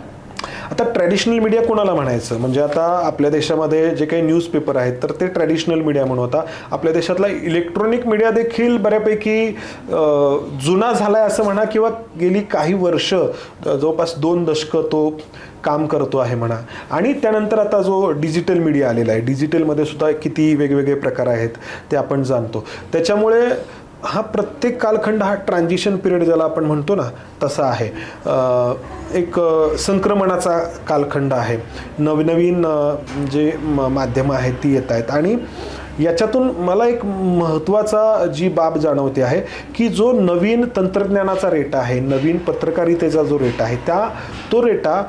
आता ट्रॅडिशनल मीडिया कोणाला म्हणायचं, म्हणजे आता आपल्या देशामध्ये जे काही न्यूजपेपर आहेत तर ते ट्रॅडिशनल मीडिया म्हणून होता. आपल्या देशातला इलेक्ट्रॉनिक मीडिया देखील बऱ्यापैकी जुना झाला आहे असं म्हणा, किंवा गेली काही वर्ष जवळपास 2 दशकं तो काम करतो आहे म्हणा. आणि त्यानंतर आता जो डिजिटल मीडिया आलेला आहे, डिजिटलमध्ये सुद्धा किती वेगवेगळे प्रकार आहेत ते आपण जाणतो. त्याच्यामुळे हा प्रत्येक कालखंड हा ट्रान्झिशन पिरियड ज्याला आपण म्हणतो ना तसा आहे. एक संक्रमणाचा कालखंड आहे. नवनवीन जे माध्यमं आहेत ती येत आहेत आणि याच्यातून मला एक महत्त्वाचा जी बाब जाणवते आहे की जो नवीन तंत्रज्ञानाचा रेटा आहे, नवीन पत्रकारितेचा जो रेटा आहे, तो रेटा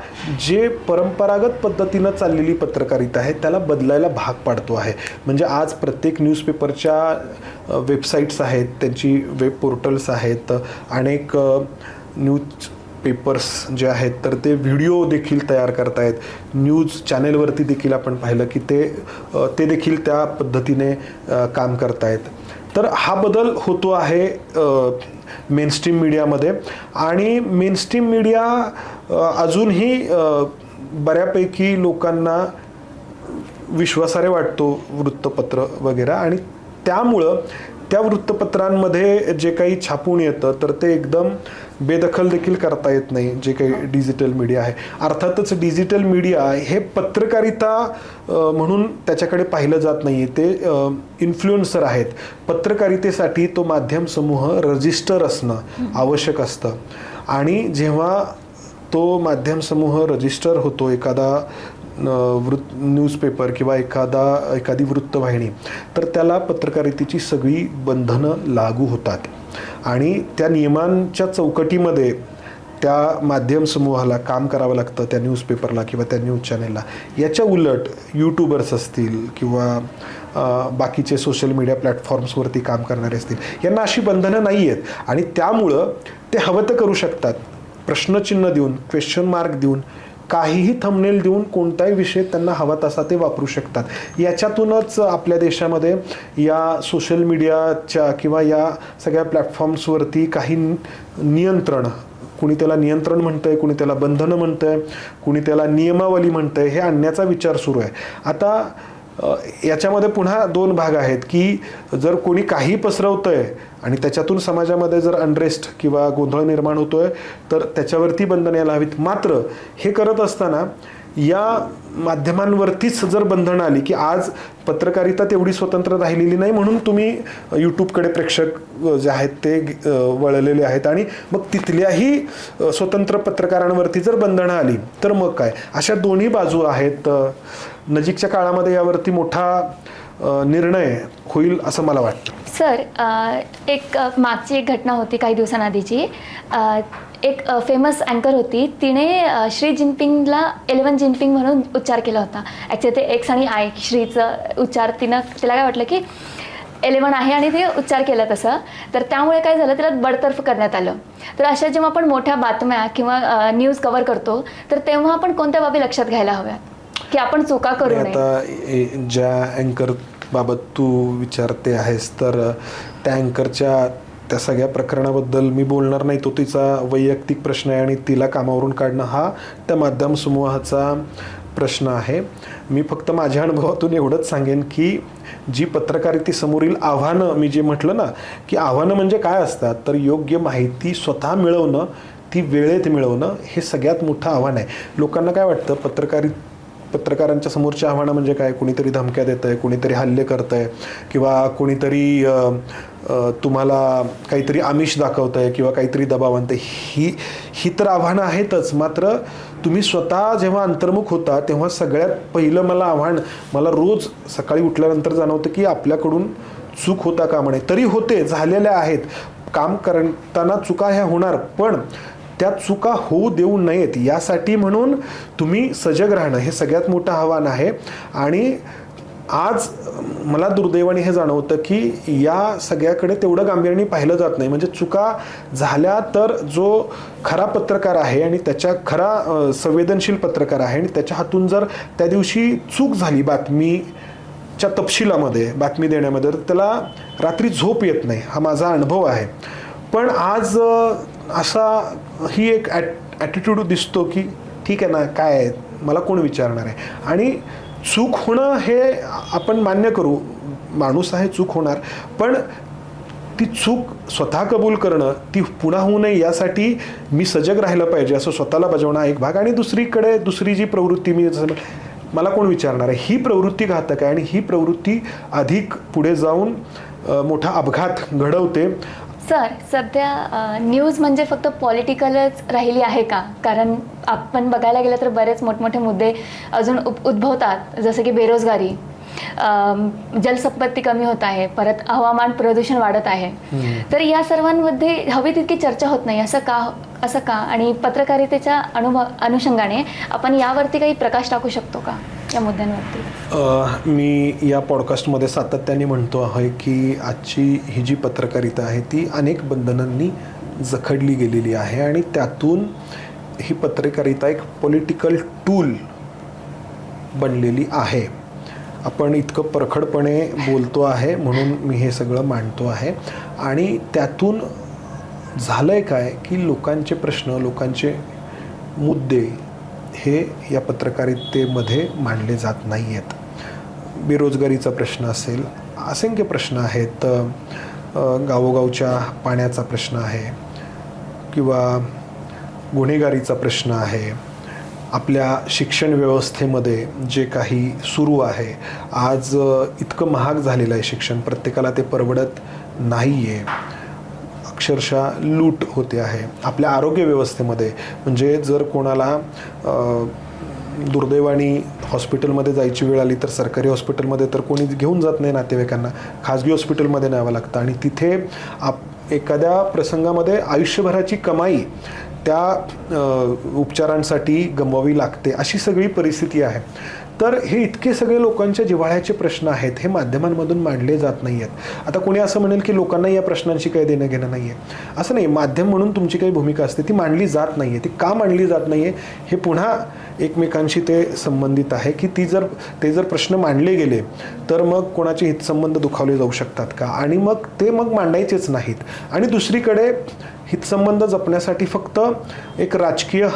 जे परंपरागत पद्धतीनं चाललेली पत्रकारिता आहे त्याला बदलायला भाग पाडतो आहे. म्हणजे आज प्रत्येक न्यूजपेपरच्या वेबसाईट्स आहेत, त्यांची वेब पोर्टल्स आहेत, अनेक न्यूज पेपर्स जे आहेत तर ते व्हिडिओ देखील तयार करतायत. न्यूज चॅनेलवरती देखील आपण पाहिलं की ते देखील त्या पद्धतीने काम करतायत. तर हा बदल होतो आहे मेनस्ट्रीम मीडियामध्ये. आणि मेनस्ट्रीम मीडिया अजूनही बऱ्यापैकी लोकांना विश्वासार्ह वाटतो, वृत्तपत्र वगैरे, आणि त्यामुळं त्या वृत्तपत्रांमध्ये जे काही छापून येतं तर ते एकदम बेदखल देखील करता येत नाही जे काही डिजिटल मीडिया आहे. अर्थातच डिजिटल मीडिया हे पत्रकारिता म्हणून त्याच्याकडे पाहिलं जात नाही, ते इन्फ्लुएन्सर आहेत. पत्रकारितेसाठी तो माध्यम समूह रजिस्टर असणं आवश्यक असतं आणि जेव्हा तो माध्यम समूह रजिस्टर होतो, एखादा न्यूजपेपर किंवा एखादी वृत्तवाहिनी, तर त्याला पत्रकारितेची सगळी बंधनं लागू होतात आणि त्या नियमांच्या चौकटीमध्ये त्या माध्यम समूहाला काम करावं लागतं, त्या न्यूजपेपरला किंवा त्या न्यूज चॅनेलला. याच्या उलट यूट्यूबर्स असतील किंवा बाकीचे सोशल मीडिया प्लॅटफॉर्म्सवरती काम करणारे असतील, यांना अशी बंधनं नाही आहेत आणि त्यामुळं ते हवं तर करू शकतात. प्रश्नचिन्ह देऊन, क्वेश्चन मार्क देऊन, काहीही थंबनेल देऊन कोणताही विषय त्यांना हवा तसा ते वापरू शकतात. याच्यातूनच आपल्या देशामध्ये या सोशल मीडियाच्या किंवा या सगळ्या प्लॅटफॉर्म्सवरती काही नियंत्रण, कुणी त्याला नियंत्रण म्हणतंय, कुणी त्याला बंधनं म्हणतंय, कुणी त्याला नियमावली म्हणतंय, हे आणण्याचा विचार सुरू आहे. आता याच्यामध्ये पुन्हा 2 भाग आहेत की जर कोणी काही पसरवतंय आणि त्याच्यातून समाजामध्ये जर अनरेस्ट किंवा गोंधळ निर्माण होतोय तर त्याच्यावरती बंधनं यायला हवीत. मात्र हे करत असताना या माध्यमांवरतीच जर बंधनं आली की आज पत्रकारिता तेवढी स्वतंत्र राहिलेली नाही, म्हणून तुम्ही यूट्यूबकडे प्रेक्षक जे आहेत ते वळलेले आहेत आणि मग तिथल्याही स्वतंत्र पत्रकारांवरती जर बंधनं आली तर मग काय. अशा दोन्ही बाजू आहेत. नजीकच्या काळामध्ये यावरती मोठा निर्णय होईल असं मला वाटतं. सर, मागची एक घटना होती काही दिवसांआधीची. एक फेमस अँकर होती, तिने श्री जिनपिंगला 11 जिनपिंग म्हणून उच्चार केला होता. ॲक्च्युली ते एक्स आणि आय श्रीचं उच्चार तिला काय वाटलं की 11 आहे आणि ते उच्चार केला तसं. तर त्यामुळे काय झालं, तिला बडतर्फ करण्यात आलं. तर अशा जेव्हा आपण मोठ्या बातम्या किंवा न्यूज कव्हर करतो तर तेव्हा आपण कोणत्या बाबी लक्षात घ्यायला हव्यात की आपण चुका करू नये? आता ज्या अँकर बाबत तू विचारते आहेस तर त्या अँकरच्या त्या सगळ्या प्रकरणाबद्दल मी बोलणार नाही. तो तिचा वैयक्तिक प्रश्न आहे आणि तिला कामावरून काढणं हा त्या माध्यम समूहाचा प्रश्न आहे. मी फक्त माझ्या अनुभवातून एवढंच सांगेन की जी पत्रकारितेसमोरील आव्हानं, मी जे म्हटलं ना की आव्हानं म्हणजे काय असतात, तर योग्य माहिती स्वतः मिळवणं, ती वेळेत मिळवणं हे सगळ्यात मोठं आव्हान आहे. लोकांना काय वाटतं, पत्रकारांच्या समोरची आव्हानं म्हणजे काय, कुणीतरी धमक्या देतं आहे, कुणीतरी हल्ले करतं आहे किंवा कुणीतरी तुम्हाला काहीतरी आमिष दाखवतं आहे किंवा काहीतरी दबाव आणतं. ही तर आव्हानं आहेतच. मात्र तुम्ही स्वतः जेव्हा अंतर्मुख होता तेव्हा सगळ्यात पहिलं मला रोज सकाळी उठल्यानंतर जाणवतं की आपल्याकडून चूक होता कामा नये. तरी होते, झालेल्या आहेत. काम करताना चुका ह्या होणार, पण त्या चुका होऊ देऊ नयेत यासाठी म्हणून तुम्ही सजग राहणं हे सगळ्यात मोठं आव्हान आहे. आणि आज मला दुर्दैवाने हे जाणवतं की या सगळ्याकडे तेवढं गांभीर्याने पाहिलं जात नाही. म्हणजे चुका झाल्या तर जो खरा पत्रकार आहे आणि त्याच्या खरा संवेदनशील पत्रकार आहे आणि त्याच्या हातून जर त्या दिवशी चूक झाली बातमीच्या तपशिलामध्ये, बातमी देण्यामध्ये, तर त्याला रात्री झोप येत नाही. हा माझा अनुभव आहे. पण आज ही एक ॲटिट्यूड दिसतो की ठीक आहे ना, काय आहे, मला कोण विचारणार आहे. आणि चूक होणं हे आपण मान्य करू, माणूस आहे, चूक होणार. पण ती चूक स्वतः कबूल करणं, ती पुन्हा होऊ नये यासाठी मी सजग राहिलं पाहिजे असं स्वतःला बजावणं एक भाग. आणि दुसरीकडे दुसरी जी प्रवृत्ती, मला कोण विचारणार आहे, ही प्रवृत्ती घातक आहे आणि ही प्रवृत्ती अधिक पुढे जाऊन मोठा अपघात घडवते. सर, सध्या न्यूज म्हणजे फक्त पॉलिटिकलच राहिली आहे का? कारण आपण बघायला गेलं तर बरेच मोठमोठे मुद्दे अजून उद्भवतात, जसं की बेरोजगारी, जलसंपत्ती कमी होत आहे, परत हवामान प्रदूषण वाढत आहे. तर या सर्वांमध्ये हवी तितकी चर्चा होत नाही. असं का? आणि पत्रकारितेच्या अनुषंगाने आपण यावरती काही प्रकाश टाकू शकतो का या मुद्द्यांवरती? मी या पॉडकास्टमध्ये सातत्याने म्हणतो आहे की आजची ही जी पत्रकारिता आहे ती अनेक बंधनांनी जखडली गेलेली आहे आणि त्यातून ही पत्रकारिता एक पॉलिटिकल टूल बनलेली आहे. आपण इतकं परखडपणे बोलतो आहे म्हणून मी हे सगळं मांडतो आहे. आणि त्यातून झालं आहे काय की लोकांचे प्रश्न, लोकांचे मुद्दे हे या पत्रकारितेमध्ये मांडले जात नाही आहेत. बेरोजगारीचा प्रश्न असेल, असंख्य प्रश्न आहेत, गावोगावच्या पाण्याचा प्रश्न आहे किंवा गुन्हेगारीचा प्रश्न आहे, आपल्या शिक्षण व्यवस्थेमध्ये जे काही सुरू आहे. आज इतकं महाग झालेलं आहे शिक्षण, प्रत्येकाला ते परवडत नाही आहे. अक्षरशः लूट होते आहे आपल्या आरोग्य व्यवस्थेमध्ये. म्हणजे जर कोणाला दुर्दैवाने हॉस्पिटलमध्ये जायची वेळ आली तर सरकारी हॉस्पिटलमध्ये तर कोणी घेऊन जात नाही नातेवाईकांना, खाजगी हॉस्पिटलमध्ये न्यावं लागतं आणि तिथे एखाद्या प्रसंगामध्ये आयुष्यभराची कमाई त्या उपचारांसाठी गमवावी लागते, अशी सगळी परिस्थिती आहे. तर हे इतके सगळे लोकांच्या जिव्हाळ्याचे प्रश्न आहेत, हे माध्यमांमधून मांडले जात नाही आहेत. आता कोणी असं म्हणेल की लोकांना या प्रश्नांशी काही देणं घेणं नाही आहे. असं नाही, माध्यम म्हणून तुमची काही भूमिका असते, ती मांडली जात नाही आहे. ती का मांडली जात नाही आहे हे पुन्हा एकमेकांशी ते संबंधित आहे की ते जर प्रश्न मांडले गेले तर मग कोणाचे हितसंबंध दुखावले जाऊ शकतात का, आणि मग ते मांडायचेच नाहीत. आणि दुसरीकडे हितसंबंध जपण्यासाठी फक्त एक राजकीय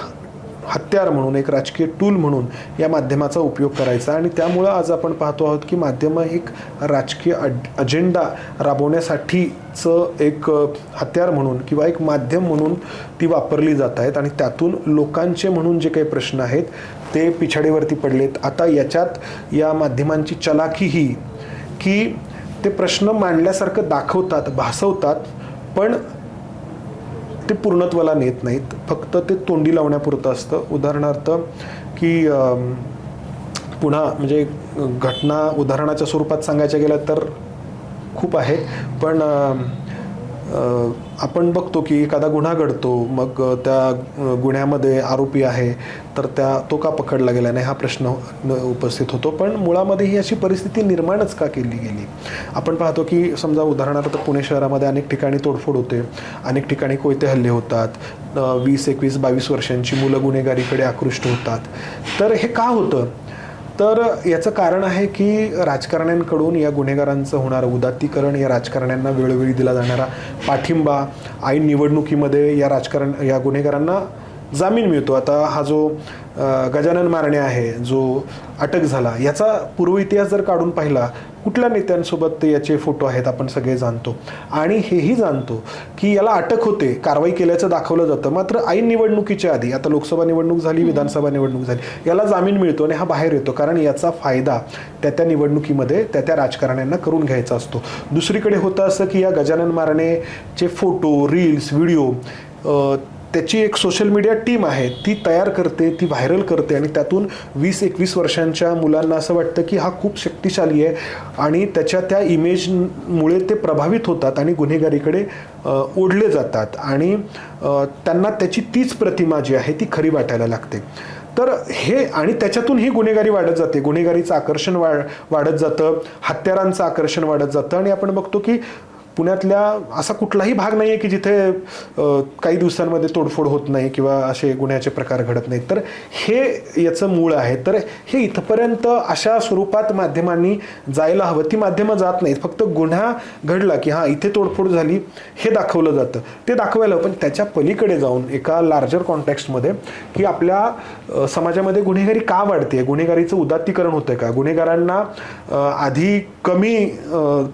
हत्यार म्हणून, एक राजकीय टूल म्हणून या माध्यमाचा उपयोग करायचा. आणि त्यामुळं आज आपण पाहतो आहोत की माध्यमं एक राजकीय अजेंडा राबवण्यासाठीचं एक हत्यार म्हणून किंवा एक माध्यम म्हणून ती वापरली जात आहेत. आणि त्यातून लोकांचे म्हणून जे काही प्रश्न आहेत ते पिछाडीवरती पडलेत. आता याच्यात या माध्यमांची चलाखी ही की ते प्रश्न मांडल्यासारखं दाखवतात, भासवतात, पण ते पूर्णत्वाला नेत नाहीत. फक्त ते तोंडी लावण्यापुरतं असतं. उदाहरणार्थ की पुन्हा म्हणजे घटना उदाहरणाच्या स्वरूपात सांगायच्या गेल्या तर खूप आहेत, पण आपण बघतो की एखादा गुन्हा घडतो, मग त्या गुन्ह्यामध्ये आरोपी आहे तर तो का पकडला गेला नाही हा प्रश्न उपस्थित होतो. पण मुळामध्ये ही अशी परिस्थिती निर्माणच का केली गेली? आपण पाहतो की समजा उदाहरणार्थ पुणे शहरामध्ये अनेक ठिकाणी तोडफोड होते, अनेक ठिकाणी कोयते हल्ले होतात, 20, 21, 22 वर्षांची मुलं गुन्हेगारीकडे आकृष्ट होतात. तर हे का होतं? तर याचं कारण आहे की राजकारण्यांकडून या गुन्हेगारांचं होणारं उदात्तीकरण, या राजकारण्यांना वेळोवेळी दिला जाणारा पाठिंबा, ऐन निवडणुकीमध्ये या गुन्हेगारांना जामीन मिळतो. आता हा जो गजानन मारणे आहे जो अटक झाला, याचा पूर्व इतिहास जर काढून पाहिला, कुठल्या नेत्यांसोबत याचे फोटो आहेत आपण सगळे जाणतो, आणि हेही जाणतो की याला अटक होते, कारवाई केल्याचं दाखवलं जातं, मात्र ऐन निवडणुकीच्या आधी, आता लोकसभा निवडणूक झाली, विधानसभा निवडणूक झाली, याला जामीन मिळतो आणि हा बाहेर येतो, कारण याचा फायदा त्या निवडणुकीमध्ये त्या राजकारण्यांना करून घ्यायचा असतो. दुसरीकडे होतं असं की या गजानन मारणेचे फोटो, रील्स, व्हिडिओ त्याची एक सोशल मीडिया टीम आहे, ती तयार करते, ती व्हायरल करते, आणि त्यातून 20-21 वर्षांच्या मुलांना असं वाटतं की हा खूप शक्तिशाली आहे आणि त्या इमेजमुळे ते प्रभावित होतात आणि गुन्हेगारीकडे ओढले जातात, आणि त्यांना त्याची तीच प्रतिमा जी आहे ती खरी वाटायला लागते. तर हे, आणि त्याच्यातून ही गुन्हेगारी वाढत जाते, गुन्हेगारीचं आकर्षण वाढत जातं, हत्यारांचं आकर्षण वाढत जातं, आणि आपण बघतो की पुण्यातल्या असा कुठलाही भाग नाही आहे की जिथे काही दिवसांमध्ये तोडफोड होत नाही किंवा असे गुन्ह्याचे प्रकार घडत नाहीत. तर हे याचं मूळ आहे. तर हे इथपर्यंत अशा स्वरूपात माध्यमांनी जायला हवं. ती माध्यमं जात नाहीत. फक्त गुन्हा घडला की हां इथे तोडफोड झाली हे दाखवलं जातं, ते दाखवायला हवं. पण त्याच्या पलीकडे जाऊन एका लार्जर कॉन्टेक्स्टमध्ये की आपल्या समाजामध्ये गुन्हेगारी का वाढते, गुन्हेगारीचं उदात्तीकरण होतं का, गुन्हेगारांना आधी कमी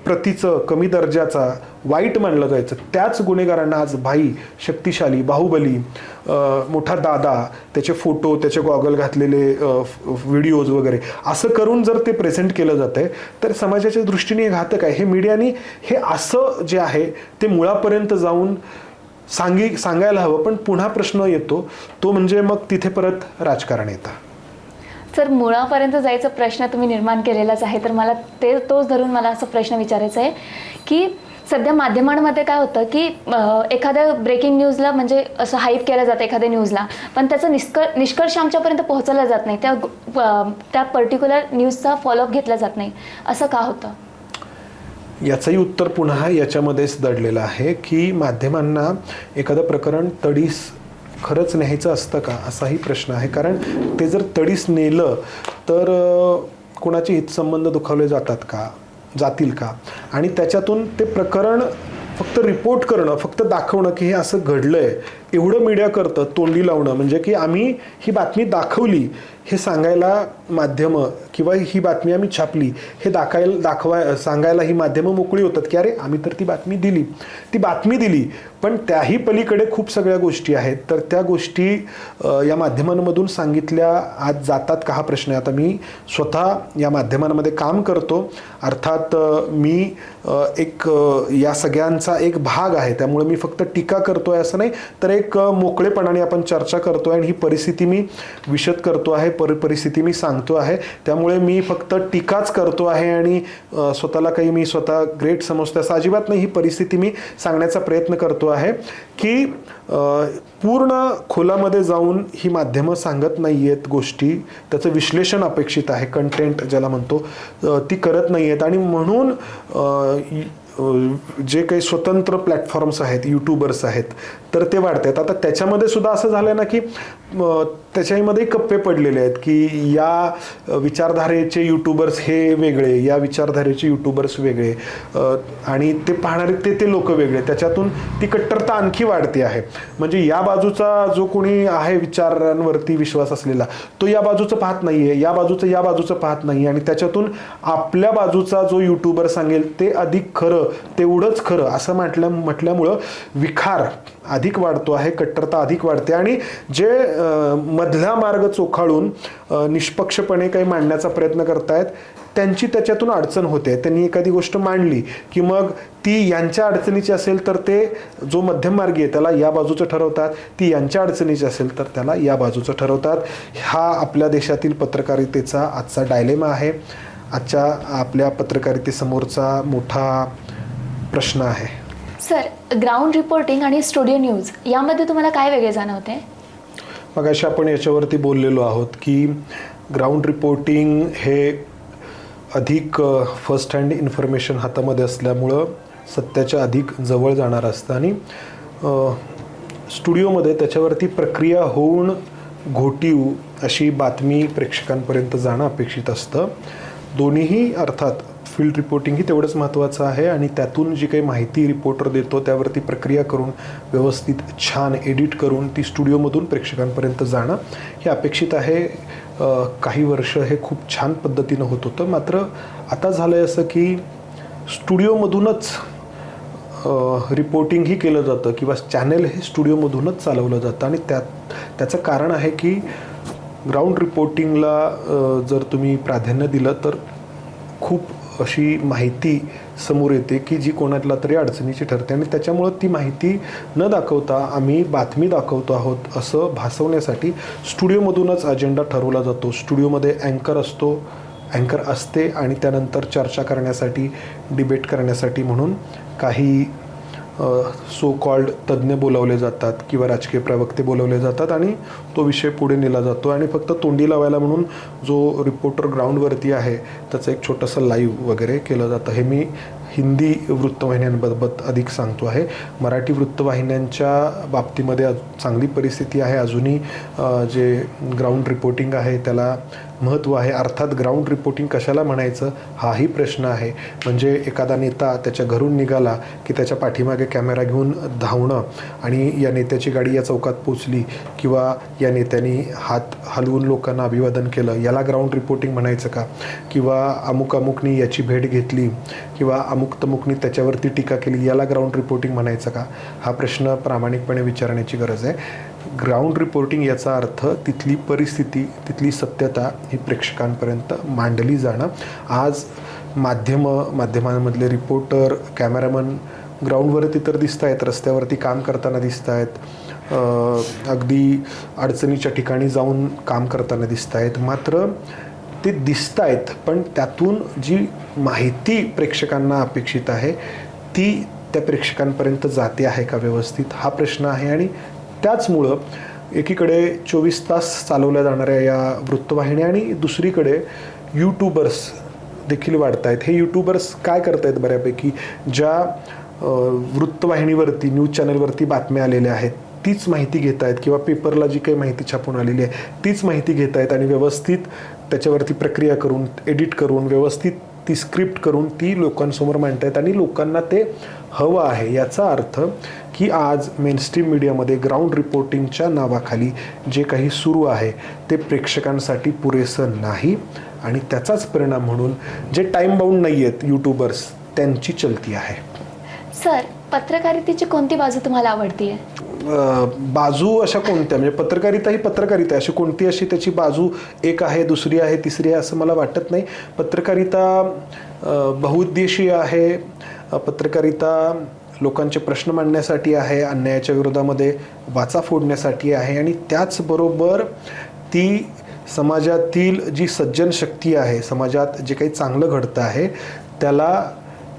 प्रतीचं, कमी दर्जाचा, वाईट मानलं जायचं, त्याच गुन्हेगारांना आज भाई, शक्तिशाली, बाहुबली, मोठा दादा, त्याचे फोटो, त्याचे गॉगल घातलेले व्हिडिओज वगैरे असं करून जर ते प्रेझेंट केलं जातंय तर समाजाच्या दृष्टीने हे घातक आहे. हे मीडियानी हे असं जे आहे ते मुळापर्यंत जाऊन सांगायला हवं. पण पुन्हा प्रश्न येतो तो म्हणजे मग तिथे परत राजकारण येतं. सर, मुळापर्यंत जायचा प्रश्न तुम्ही निर्माण केलेलाच आहे, तर मला तोच धरून मला असं प्रश्न विचारायचा आहे की सध्या माध्यमांमध्ये काय होतं की एखाद्या ब्रेकिंग न्यूजला म्हणजे असं हाईप केलं जातं एखाद्या न्यूजला, पण त्याचा निष्कर्ष आमच्यापर्यंत पोहोचवला जात नाही, त्या पर्टिक्युलर न्यूजचा फॉलोअप घेतला जात नाही, असं का होतं? याचंही उत्तर पुन्हा याच्यामध्येच दडलेलं आहे की माध्यमांना एखादं प्रकरण तडीस खरंच न्यायचं असतं का, असाही प्रश्न आहे. कारण ते जर तडीस नेलं तर कोणाचे हितसंबंध दुखावले जातील का, आणि त्याच्यातून ते प्रकरण फक्त रिपोर्ट करणं, फक्त दाखवणं की हे असं घडलंय, एवढं मीडिया करतं, तोंडी लावणं, म्हणजे की आम्ही ही बातमी दाखवली हे सांगायला माध्यमं, किंवा ही बातमी आम्ही छापली हे सांगायला ही माध्यमं मोकळी होतात की अरे आम्ही तर ती बातमी दिली. पण त्याही पलीकडे खूप सगळ्या गोष्टी आहेत. तर त्या गोष्टी या माध्यमांमधून सांगितल्या आज जातात का, हा प्रश्न आहे. आता मी स्वतः या माध्यमांमध्ये काम करतो, अर्थात मी या सगळ्यांचा एक भाग आहे, त्यामुळे मी फक्त टीका करतोय असं नाही, तर एक मोकळेपणाने आपण चर्चा करतोय आणि ही परिस्थिती मी विशद करतो आहे, परिस्थिती मी सांगतो आहे. त्यामुळे मी फक्त टीकाच करतो आहे आणि मी स्वतः ग्रेट समजतो असं अजिबात नाही. ही परिस्थिती मी सांगण्याचा प्रयत्न करतो आहे की पूर्ण खोलामध्ये जाऊन ही माध्यमं सांगत नाही आहेत गोष्टी, त्याचं विश्लेषण अपेक्षित आहे, कंटेंट ज्याला म्हणतो ती करत नाही आहेत, आणि म्हणून जे काही स्वतंत्र प्लॅटफॉर्म्स आहेत, यूट्यूबर्स आहेत, तर ते वाढत आहेत. आता त्याच्यामध्ये सुद्धा असं झालं ना की त्याच्यामध्ये कप्पे पडलेले आहेत की या विचारधारेचे यूट्यूबर्स हे वेगळे, या विचारधारेचे यूट्यूबर्स वेगळे, आणि ते पाहणारे ते लोक वेगळे. त्याच्यातून ती कट्टरता आणखी वाढते आहे. म्हणजे या बाजूचा जो कोणी आहे विचारांवरती विश्वास असलेला, तो या बाजूचं पाहत नाहीये, या बाजूचं पाहत नाही, आणि त्याच्यातून आपल्या बाजूचा जो यूट्यूबर सांगेल ते अधिक खरं, तेवढंच खरं असं म्हटल्यामुळं विखार अधिक वाढतो आहे, कट्टरता अधिक वाढते, आणि जे मधला मार्ग चोखाळून निष्पक्षपणे काही मांडण्याचा प्रयत्न करतायत त्यांची त्याच्यातून अडचण होते. त्यांनी एखादी गोष्ट मांडली की मग ती यांच्या अडचणीची असेल तर ते जो मध्यममार्गी आहे त्याला या बाजूचं ठरवतात, ती यांच्या अडचणीची असेल तर त्याला या बाजूचं ठरवतात. हा आपल्या देशातील पत्रकारितेचा आजचा डायलेमा आहे. आजच्या आपल्या पत्रकारितेसमोरचा मोठा प्रश्न आहे. सर, ग्राउंड रिपोर्टिंग आणि स्टुडिओ न्यूज यामध्ये तुम्हाला काय वेगळे जाणवते? मगाशी आपण याच्यावरती बोललेलो आहोत की ग्राउंड रिपोर्टिंग हे अधिक फर्स्ट हँड इन्फॉर्मेशन हातामध्ये असल्यामुळं सत्याच्या अधिक जवळ जाणार असतं आणि स्टुडिओमध्ये त्याच्यावरती प्रक्रिया होऊन घोटीव अशी बातमी प्रेक्षकांपर्यंत जाणं अपेक्षित असतं. दोन्हीही अर्थात फील्ड रिपोर्टिंगही तेवढंच महत्त्वाचं आहे आणि त्यातून जी काही माहिती रिपोर्टर देतो त्यावरती प्रक्रिया करून व्यवस्थित छान एडिट करून ती स्टुडिओमधून प्रेक्षकांपर्यंत जाणं हे अपेक्षित आहे. काही वर्ष हे खूप छान पद्धतीनं होत होतं. मात्र आता झालं आहे असं की स्टुडिओमधूनच रिपोर्टिंगही केलं जातं किंवा चॅनेल हे स्टुडिओमधूनच चालवलं जातं आणि त्याचं कारण आहे की ग्राउंड रिपोर्टिंगला जर तुम्ही प्राधान्य दिलं तर खूप अशी माहिती समोर येते की जी कोणाला तरी अडचणीची ठरते आणि त्याच्यामुळं ती माहिती न दाखवता आम्ही बातमी दाखवतो आहोत असं भासवण्यासाठी स्टुडिओमधूनच अजेंडा ठरवला जातो. स्टुडिओमध्ये अँकर असते आणि त्यानंतर चर्चा करण्यासाठी डिबेट करण्यासाठी म्हणून काही सो कॉल्ड तज्ज्ञ बोलवले जातात किंवा राजकीय प्रवक्ते बोलवले जातात आणि तो विषय पुढे नेला जातो आणि फक्त तोंडी लावायला म्हणून जो रिपोर्टर ग्राउंडवरती आहे त्याचं एक छोटंसं लाईव्ह वगैरे केलं जातं. हे मी हिंदी वृत्तवाहिन्यांबाबत अधिक सांगतो आहे. मराठी वृत्तवाहिन्यांच्या बाबतीमध्ये चांगली परिस्थिती आहे. अजूनही जे ग्राउंड रिपोर्टिंग आहे त्याला महत्त्व आहे. अर्थात ग्राउंड रिपोर्टिंग कशाला म्हणायचं हाही प्रश्न आहे. म्हणजे एखादा नेता त्याच्या घरून निघाला की त्याच्या पाठीमागे कॅमेरा घेऊन धावणं आणि या नेत्याची गाडी या चौकात पोचली किंवा या नेत्याने हात हलवून लोकांना अभिवादन केलं याला ग्राउंड रिपोर्टिंग म्हणायचं का? किंवा अमुकनी याची भेट घेतली किंवा अमुक तमुकनी त्याच्यावरती टीका केली याला ग्राउंड रिपोर्टिंग म्हणायचं का? हा प्रश्न प्रामाणिकपणे विचारण्याची गरज आहे. ग्राउंड रिपोर्टिंग याचा अर्थ तिथली परिस्थिती तिथली सत्यता ही प्रेक्षकांपर्यंत मांडली जाणं. आज माध्यमांमधले रिपोर्टर कॅमेरामन ग्राउंडवरती तर दिसत आहेत, रस्त्यावरती काम करताना दिसत आहेत, अगदी अडचणीच्या ठिकाणी जाऊन काम करताना दिसत आहेत. मात्र ते दिसत आहेत पण त्यातून जी माहिती प्रेक्षकांना अपेक्षित आहे ती त्या प्रेक्षकांपर्यंत जाते आहे का व्यवस्थित हा प्रश्न आहे. आणि त्याचमुळं एकीकडे 24 तास चालवल्या जाणाऱ्या या वृत्तवाहिन्या आणि दुसरीकडे यूट्यूबर्स देखील वाढत आहेत. हे यूट्यूबर्स काय करत आहेत बऱ्यापैकी ज्या वृत्तवाहिनीवरती न्यूज चॅनलवरती बातम्या आलेल्या आहेत तीच माहिती घेत आहेत किंवा पेपरला जी काही माहिती छापून आलेली आहे तीच माहिती घेत आहेत आणि व्यवस्थित त्याच्यावरती प्रक्रिया करून एडिट करून व्यवस्थित ती स्क्रिप्ट करून ती लोकांसमोर मांडतायत आणि लोकांना ते हवं आहे. याचा अर्थ की आज मेनस्ट्रीम मीडियामध्ये ग्राउंड रिपोर्टिंगच्या नावाखाली जे काही सुरू आहे ते प्रेक्षकांसाठी पुरेसं नाही आणि त्याचाच परिणाम म्हणून जे टाईम बाउंड नाही आहेत यूट्यूबर्स त्यांची चलती आहे. सर, पत्रकारितेची कोणती बाजू तुम्हाला आवडते? बाजू अशा कोणत्या म्हणजे पत्रकारिता ही पत्रकारिता अशी कोणती अशी त्याची बाजू एक आहे दुसरी आहे तिसरी आहे असं मला वाटत नाही. पत्रकारिता बहुउद्देशीय आहे. पत्रकारिता लोकांचे प्रश्न मांडण्यासाठी आहे, अन्यायाच्या विरोधामध्ये वाचा फोडण्यासाठी आहे आणि त्याचबरोबर ती समाजातील जी सज्जन शक्ती आहे, समाजात जे काही चांगलं घडतं आहे त्याला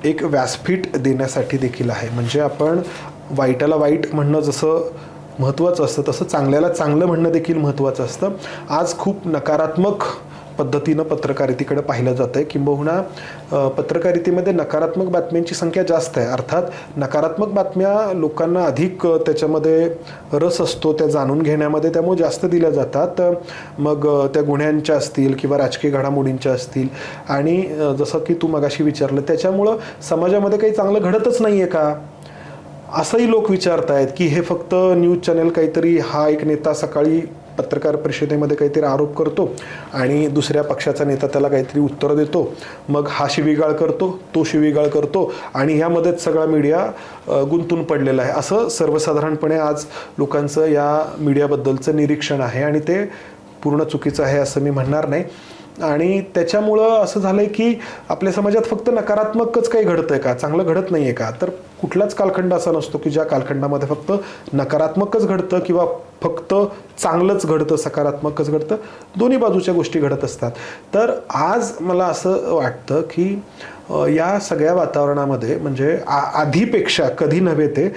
एक व्यासपीठ देण्यासाठी देखील आहे. म्हणजे आपण वाईटाला वाईट म्हणणं जसं महत्त्वाचं असतं तसं चांगल्याला चांगलं म्हणणं देखील महत्त्वाचं असतं. आज खूप नकारात्मक पद्धतीनं पत्रकारितेकडे पाहिलं जातं आहे. किंबहुना पत्रकारितेमध्ये नकारात्मक बातम्यांची संख्या जास्त आहे. अर्थात नकारात्मक बातम्या लोकांना अधिक त्याच्यामध्ये रस असतो त्या जाणून घेण्यामध्ये त्यामुळे जास्त दिल्या जातात. मग त्या गुन्ह्यांच्या असतील किंवा राजकीय घडामोडींच्या असतील आणि जसं की तू मगाशी विचारलं त्याच्यामुळं समाजामध्ये काही चांगलं घडतच नाही आहे का असंही लोक विचारत आहेत की हे फक्त न्यूज चॅनल काहीतरी हा एक नेता सकाळी पत्रकार परिषदेमध्ये काहीतरी आरोप करतो आणि दुसऱ्या पक्षाचा नेता त्याला काहीतरी उत्तर देतो, मग हा शिवीगाळ करतो तो शिवीगाळ करतो आणि ह्यामध्येच सगळा मीडिया गुंतून पडलेला आहे असं सर्वसाधारणपणे आज लोकांचं या मीडियाबद्दलचं निरीक्षण आहे आणि ते पूर्ण चुकीचं आहे असं मी म्हणणार नाही. आणि त्याच्यामुळं असं झालं आहे की आपल्या समाजात फक्त नकारात्मकच काही घडतं आहे का, चांगलं घडत नाही आहे का? तर कुठलाच कालखंड असा नसतो की ज्या कालखंडामध्ये फक्त नकारात्मकच घडतं किंवा फक्त चांगलंच घडतं सकारात्मकच घडतं. दोन्ही बाजूच्या गोष्टी घडत असतात. तर आज मला असं वाटतं की या सगळ्या वातावरणामध्ये म्हणजे आधीपेक्षा कधी नव्हे ते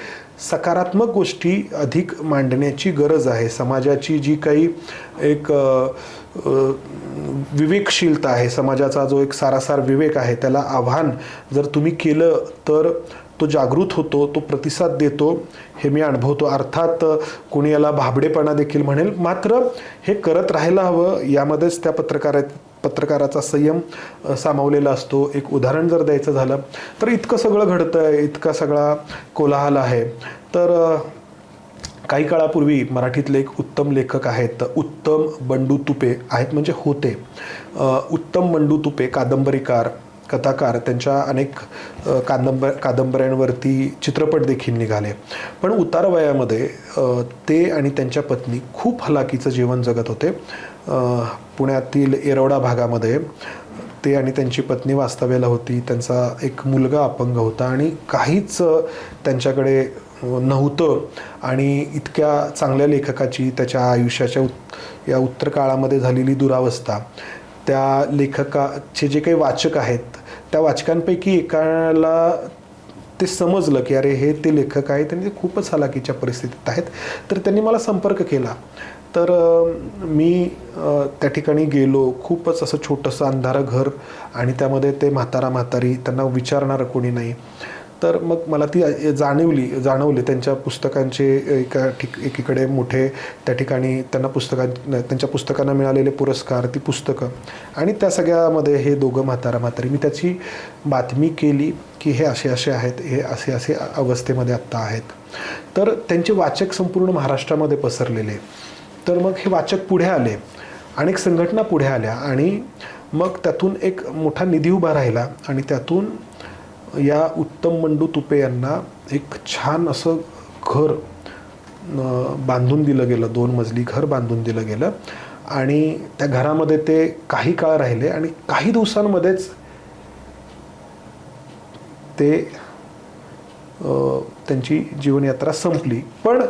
सकारात्मक गोष्टी अधिक मांडण्याची गरज आहे. समाजाची जी काही एक विवेकशीलता आहे, समाजाचा जो एक सारासार विवेक आहे, त्याला आव्हान जर तुम्ही केलं तर तो जागृत होतो, तो प्रतिसाद देतो, हे मी अनुभवतो. अर्थात कोणी याला भाबडेपणा देखील म्हणेल, मात्र हे करत राहायला हवं. यामध्येच त्या पत्रकाराचा संयम सामावलेला असतो. एक उदाहरण जर द्यायचं झालं तर इतकं सगळं घडतं आहे, इतका सगळा कोलाहल आहे. तर काही काळापूर्वी मराठीतले एक उत्तम लेखक आहेत, उत्तम बंडू तुपे आहेत, म्हणजे होते. उत्तम बंडू तुपे कादंबरीकार, कथाकार, त्यांच्या अनेक कादंबऱ्यांवरती चित्रपट देखील निघाले. पण उतार वयामध्ये ते आणि त्यांच्या पत्नी खूप हलाखीचं जीवन जगत होते. पुण्यातील येरवडा भागामध्ये ते आणि त्यांची पत्नी वास्तव्याला होती. त्यांचा एक मुलगा अपंग होता आणि काहीच त्यांच्याकडे नव्हतं. आणि इतक्या चांगल्या लेखकाची त्याच्या आयुष्याच्या या उत्तर काळामध्ये झालेली दुरावस्था, त्या लेखकाचे जे काही वाचक आहेत त्या वाचकांपैकी एकाला ते समजलं की अरे हे ते लेखक आहेत आणि ते खूपच हलाखीच्या परिस्थितीत आहेत. तर त्यांनी मला संपर्क केला. तर मी त्या ठिकाणी गेलो. खूपच असं छोटंसं अंधारं घर आणि त्यामध्ये ते म्हातारी, त्यांना विचारणारं कोणी नाही. तर मग मला ती जाणवली त्यांच्या पुस्तकांचे एकीकडे मोठे त्या ठिकाणी त्यांच्या पुस्तकांना मिळालेले पुरस्कार, ती पुस्तकं, आणि त्या सगळ्यामध्ये हे दोघं म्हातारी. मी त्याची बातमी केली की हे असे आहेत, हे असे अवस्थेमध्ये आत्ता आहेत. तर त्यांचे वाचक संपूर्ण महाराष्ट्रामध्ये पसरलेले. तर मग हे वाचक पुढे आले, अनेक संघटना पुढे आल्या आणि मग त्यातून एक मोठा निधी उभा राहिला आणि त्यातून या उत्तम बंडू तुपे यांना एक छान असं घर बांधून दिलं गेलं. 2 मजली घर बांधून दिलं गेलं आणि त्या घरामध्ये ते काही काळ राहिले आणि काही दिवसांमध्येच ते त्यांची जीवनयात्रा संपली. पण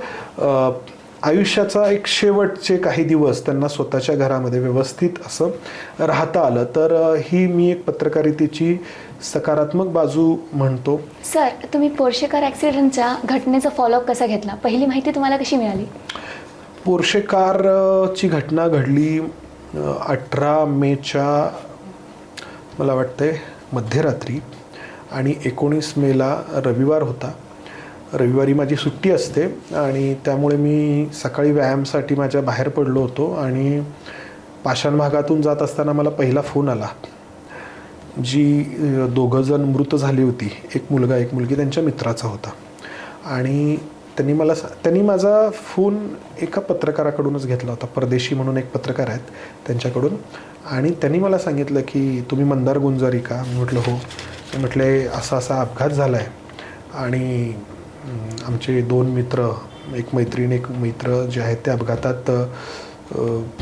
आयुष्याचा एक शेवटचे काही दिवस त्यांना स्वतःच्या घरामध्ये व्यवस्थित असं राहता आलं. तर ही मी एक पत्रकारितेची सकारात्मक बाजू म्हणतो. सर, तुम्ही पोर्शे कार ॲक्सिडेंटच्या घटनेचा फॉलोअप कसा घेतला? पहिली माहिती तुम्हाला कशी मिळाली? पोर्शे कारची घटना घडली 18 मेच्या मला वाटतंय मध्यरात्री आणि 19 मेला रविवार होता. रविवारी माझी सुट्टी असते आणि त्यामुळे मी सकाळी व्यायामासाठी माझ्या बाहेर पडलो होतो आणि पाषाण भागातून जात असताना मला पहिला फोन आला. जी 2 जण मृत झाली होती, एक मुलगा एक मुलगी, त्यांच्या मित्राचा होता. आणि त्यांनी माझा फोन एका पत्रकाराकडूनच घेतला होता. परदेशी म्हणून एक पत्रकार आहेत त्यांच्याकडून. आणि त्यांनी मला सांगितलं की तुम्ही मंदार गुंजारी का? म्हटलं हो. म्हटले असा अपघात झाला आहे आणि आमचे 2 मित्र, एक मैत्रीण एक मित्र जे आहेत ते अपघातात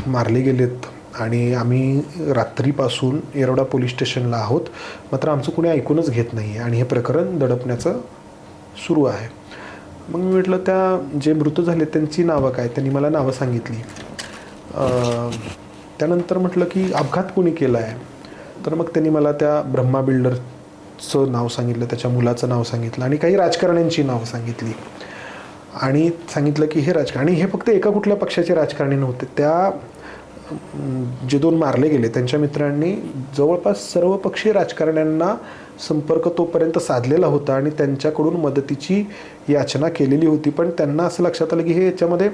मारले गेलेत आणि आम्ही रात्रीपासून येरवडा पोलीस स्टेशनला आहोत, मात्र आमचं कुणी ऐकूनच घेत नाही आहे आणि हे प्रकरण दडपण्याचं सुरू आहे. मग मी म्हटलं त्या जे मृत झाले त्यांची नावं काय? त्यांनी मला नावं सांगितली. त्यानंतर म्हटलं की अपघात कोणी केला आहे? तर मग त्यांनी मला त्या ब्रह्मा बिल्डरचं नाव सांगितलं, त्याच्या मुलाचं नाव सांगितलं आणि काही राजकारण्यांची नावं सांगितली आणि सांगितलं की हे राजकारणी, हे फक्त एका कुठल्या पक्षाचे राजकारणी नव्हते. त्या जे 2 मारले गेले त्यांच्या मित्रांनी जवळपास सर्व पक्षीय राजकारण्यांना संपर्क तोपर्यंत साधलेला होता आणि त्यांच्याकडून मदतीची याचना केलेली होती. पण त्यांना असं लक्षात आलं की हे याच्यामध्ये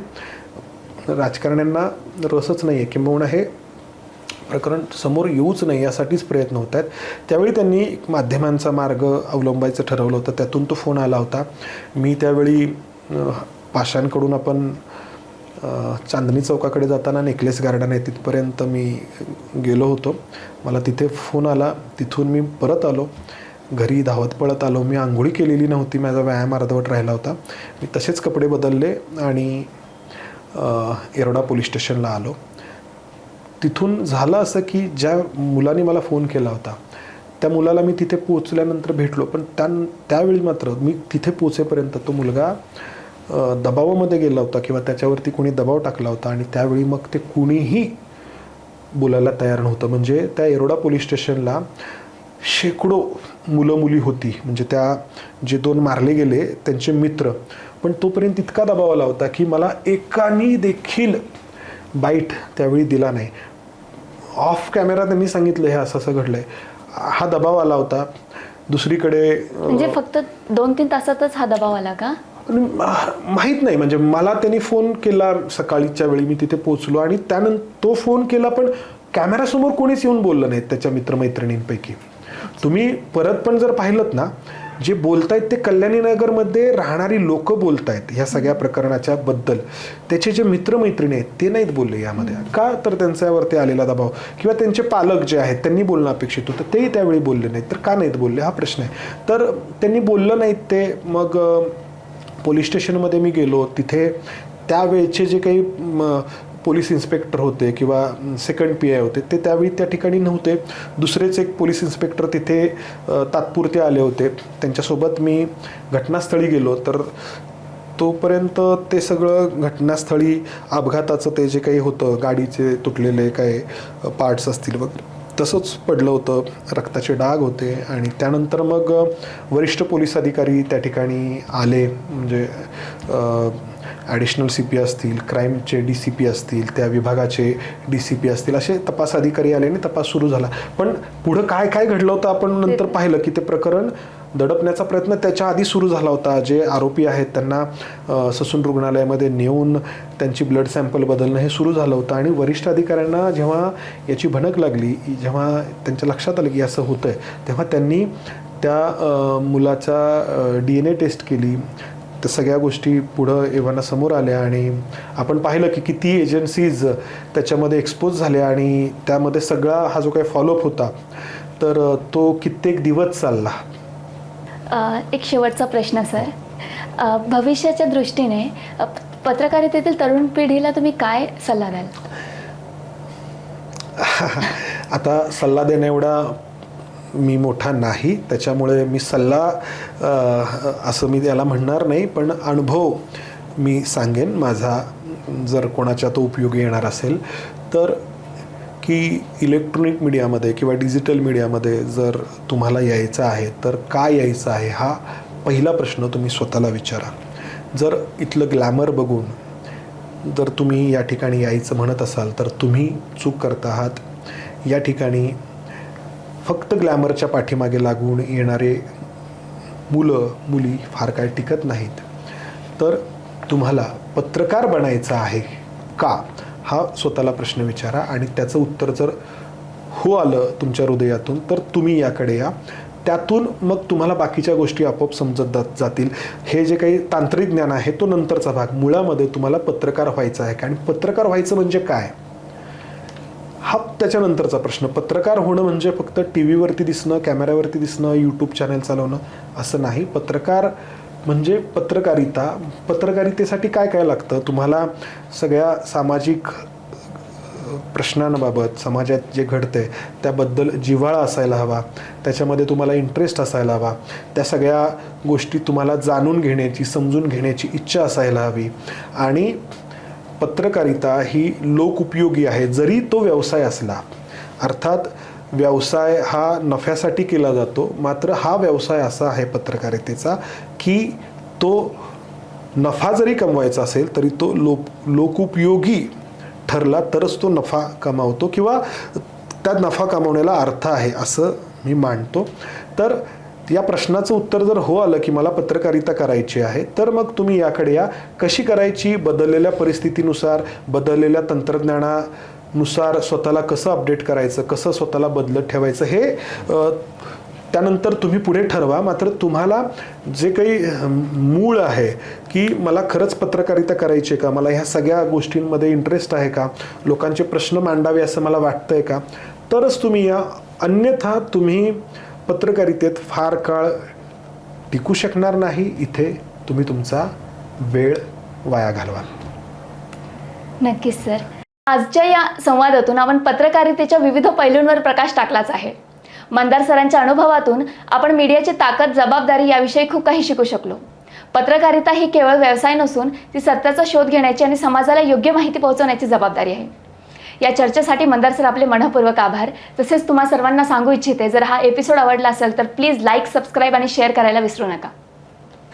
राजकारण्यांना रसच नाही आहे, किंबहुना हे प्रकरण समोर येऊच नाही यासाठीच प्रयत्न होत आहेत. त्यावेळी त्यांनी माध्यमांचा मार्ग अवलंबायचं ठरवलं होतं. त्यातून तो फोन आला होता. मी त्यावेळी पाषाणकडून आपण चांदणी चौकाकडे जाताना नेकलेस गार्डन आहे तिथपर्यंत मी गेलो होतो. मला तिथे फोन आला. तिथून मी परत आलो, घरी धावत पळत आलो. मी आंघोळी केलेली नव्हती, माझा व्यायाम अर्धवट राहिला होता. मी तसेच कपडे बदलले आणि येरवडा पोलीस स्टेशनला आलो. तिथून झालं असं की ज्या मुलाने मला फोन केला होता त्या मुलाला मी तिथे पोचल्यानंतर भेटलो. पण त्यावेळी मात्र मी तिथे पोचेपर्यंत तो मुलगा दबावामध्ये गेला होता किंवा त्याच्यावरती कोणी दबाव टाकला होता आणि त्यावेळी मग ते कुणीही बोलायला तयार नव्हतं. म्हणजे त्या येरवडा पोलीस स्टेशनला शेकडो मुलं मुली होती, म्हणजे त्या जे 2 मारले गेले त्यांचे मित्र, पण तोपर्यंत इतका दबाव आला होता की मला एकानी देखील बाईट त्यावेळी दिला नाही. ऑफ कॅमेरा त्यांनी सांगितलं हे असं असं घडलंय. हा दबाव आला होता. दुसरीकडे म्हणजे फक्त 2-3 तासातच हा दबाव आला का? माहीत नाही, म्हणजे मला त्यांनी फोन केला सकाळीच्या वेळी, मी तिथे पोहोचलो आणि त्यानंतर तो फोन केला, पण कॅमेरासमोर कोणीच येऊन बोललं नाही त्याच्या मित्रमैत्रिणींपैकी. तुम्ही परत पण जर पाहिलं ना, जे बोलतायत ते कल्याणी नगरमध्ये राहणारी लोक बोलतायत ह्या सगळ्या प्रकरणाच्या बद्दल. त्याचे जे मित्रमैत्रिणी आहेत ते नाहीत बोलले यामध्ये. का तर त्यांच्यावरती आलेला दबाव, किंवा त्यांचे पालक जे आहेत त्यांनी बोलणं अपेक्षित होतं तेही त्यावेळी बोलले नाहीत. तर का नाहीत बोलले हा प्रश्न आहे. तर त्यांनी बोललं नाहीत ते. मग पोलीस स्टेशनमध्ये मी गेलो. तिथे त्यावेळचे जे काही पोलीस इन्स्पेक्टर होते किंवा सेकंड PI होते ते त्यावेळी त्या ठिकाणी नव्हते. दुसरेच एक पोलीस इन्स्पेक्टर तिथे तात्पुरते आले होते. त्यांच्यासोबत मी घटनास्थळी गेलो. तर तोपर्यंत ते सगळं घटनास्थळी अपघाताचं ते जे काही होतं, गाडीचे तुटलेले काही पार्ट्स असतील वगैरे तसंच पडलं होतं. रक्ताचे डाग होते. आणि त्यानंतर मग वरिष्ठ पोलीस अधिकारी त्या ठिकाणी आले, म्हणजे ॲडिशनल CP असतील, क्राईमचे DCP असतील, त्या विभागाचे DCP असतील, असे तपास अधिकारी आले आणि तपास सुरू झाला. पण पुढं काय काय घडलं होतं आपण नंतर पाहिलं की ते प्रकरण दडपण्याचा प्रयत्न त्याच्या आधी सुरू झाला होता. जे आरोपी आहेत त्यांना ससून रुग्णालयामध्ये नेऊन त्यांची ब्लड सॅम्पल बदलणं हे सुरू झालं होतं. आणि वरिष्ठ अधिकाऱ्यांना जेव्हा याची भनक लागली, जेव्हा त्यांच्या लक्षात आलं की असं होतं आहे, तेव्हा त्यांनी त्या मुलाचा DNA टेस्ट केली. तर सगळ्या गोष्टी पुढं एव्हाना समोर आल्या आणि आपण पाहिलं की किती एजन्सीज त्याच्यामध्ये एक्सपोज झाल्या. आणि त्यामध्ये सगळा हा जो काही फॉलोअप होता तर तो कित्येक दिवस चालला. एक शेवटचा प्रश्न सर, भविष्याच्या दृष्टीने पत्रकारितेतील तरुण पिढीला तुम्ही काय सल्ला द्याल? आता सल्ला देण्या एवढा मी मोठा नाही, त्याच्यामुळे मी सल्ला असं मी त्याला म्हणणार नाही. पण अनुभव मी सांगेन माझा, जर कोणाच्या तो उपयोगी येणार असेल तर, की इलेक्ट्रॉनिक मीडियामध्ये किंवा डिजिटल मीडियामध्ये जर तुम्हाला यायचं आहे तर काय यायचं आहे हा पहिला प्रश्न तुम्ही स्वतःला विचारा. जर इथलं ग्लॅमर बघून जर तुम्ही या ठिकाणी यायचं म्हणत असाल तर तुम्ही चूक करत आहात. या ठिकाणी फक्त ग्लॅमरच्या पाठीमागे लागून येणारे मुलं मुली फार काय टिकत नाहीत. तर तुम्हाला पत्रकार बनायचं आहे का हा स्वतःला प्रश्न विचारा. आणि त्याचं उत्तर जर हो आलं तुमच्या हृदयातून तर तुम्ही याकडे या. त्यातून मग तुम्हाला बाकीच्या गोष्टी आपोआप समजत जातील. हे जे काही तांत्रिक ज्ञान आहे तो नंतरचा भाग. मुळामध्ये तुम्हाला पत्रकार व्हायचं आहे का, आणि पत्रकार व्हायचं म्हणजे काय हा त्याच्यानंतरचा प्रश्न. पत्रकार होणं म्हणजे फक्त TV वरती दिसणं, कॅमेऱ्यावरती दिसणं, YouTube चॅनल चालवणं असं नाही. पत्रकार म्हणजे पत्रकारितेसाठी काय काय लागतं. तुम्हाला सगळ्या सामाजिक प्रश्नांबाबत, समाजात जे घडतंय त्याबद्दल जिव्हाळा असायला हवा. त्याच्यामध्ये तुम्हाला इंटरेस्ट असायला हवा. त्या सगळ्या गोष्टी तुम्हाला जाणून घेण्याची, समजून घेण्याची इच्छा असायला हवी. आणि पत्रकारिता ही लोकउपयोगी आहे जरी तो व्यवसाय असला. अर्थात व्यवसाय हा नफ्यासाठी केला जातो, मात्र हा व्यवसाय असा आहे पत्रकारितेचा की तो नफा जरी कमवायचा असेल तरी तो लोकोपयोगी ठरला तरच तो नफा कमावतो, किंवा त्या नफा कमावण्याला अर्थ आहे असं मी मानतो. तर या प्रश्नाचं उत्तर जर हो आलं की मला पत्रकारिता करायची आहे तर मग तुम्ही याकडे या. कशी करायची, बदललेल्या परिस्थितीनुसार, बदललेल्या तंत्रज्ञानानुसार स्वतःला कसं अपडेट करायचं, कसं स्वतःला बदलत ठेवायचं हे त्यानंतर तुम्ही पुढे ठरवा. मात्र तुम्हाला जे काही मूळ आहे की मला खरंच पत्रकारिता करायची आहे का, मला ह्या सगळ्या गोष्टींमध्ये इंटरेस्ट आहे का, लोकांचे प्रश्न मांडावे असं मला वाटतं आहे का, तरच तुम्ही या. अन्यथा तुम्ही पत्रकारितेत फार काळ टिकू शकणार नाही. इथे तुम्ही तुमचा वेळ वाया घालवाल. नक्कीच सर. आजच्या या संवादातून आपण पत्रकारितेच्या विविध पैलूंवर प्रकाश टाकलाच आहे. मंदार सरांच्या अनुभवातून आपण मीडियाची ताकद, जबाबदारी याविषयी खूप काही शिकू शकलो. पत्रकारिता ही केवळ व्यवसाय नसून ती सत्याचा शोध घेण्याची आणि समाजाला योग्य माहिती पोहोचवण्याची जबाबदारी आहे. या चर्चेसाठी मंदार सर आपले मनःपूर्वक आभार. तसेच तुम्हा सर्वांना सांगू इच्छिते, जर हा एपिसोड आवडला असेल तर प्लीज लाईक, सबस्क्राईब आणि शेअर करायला विसरू नका.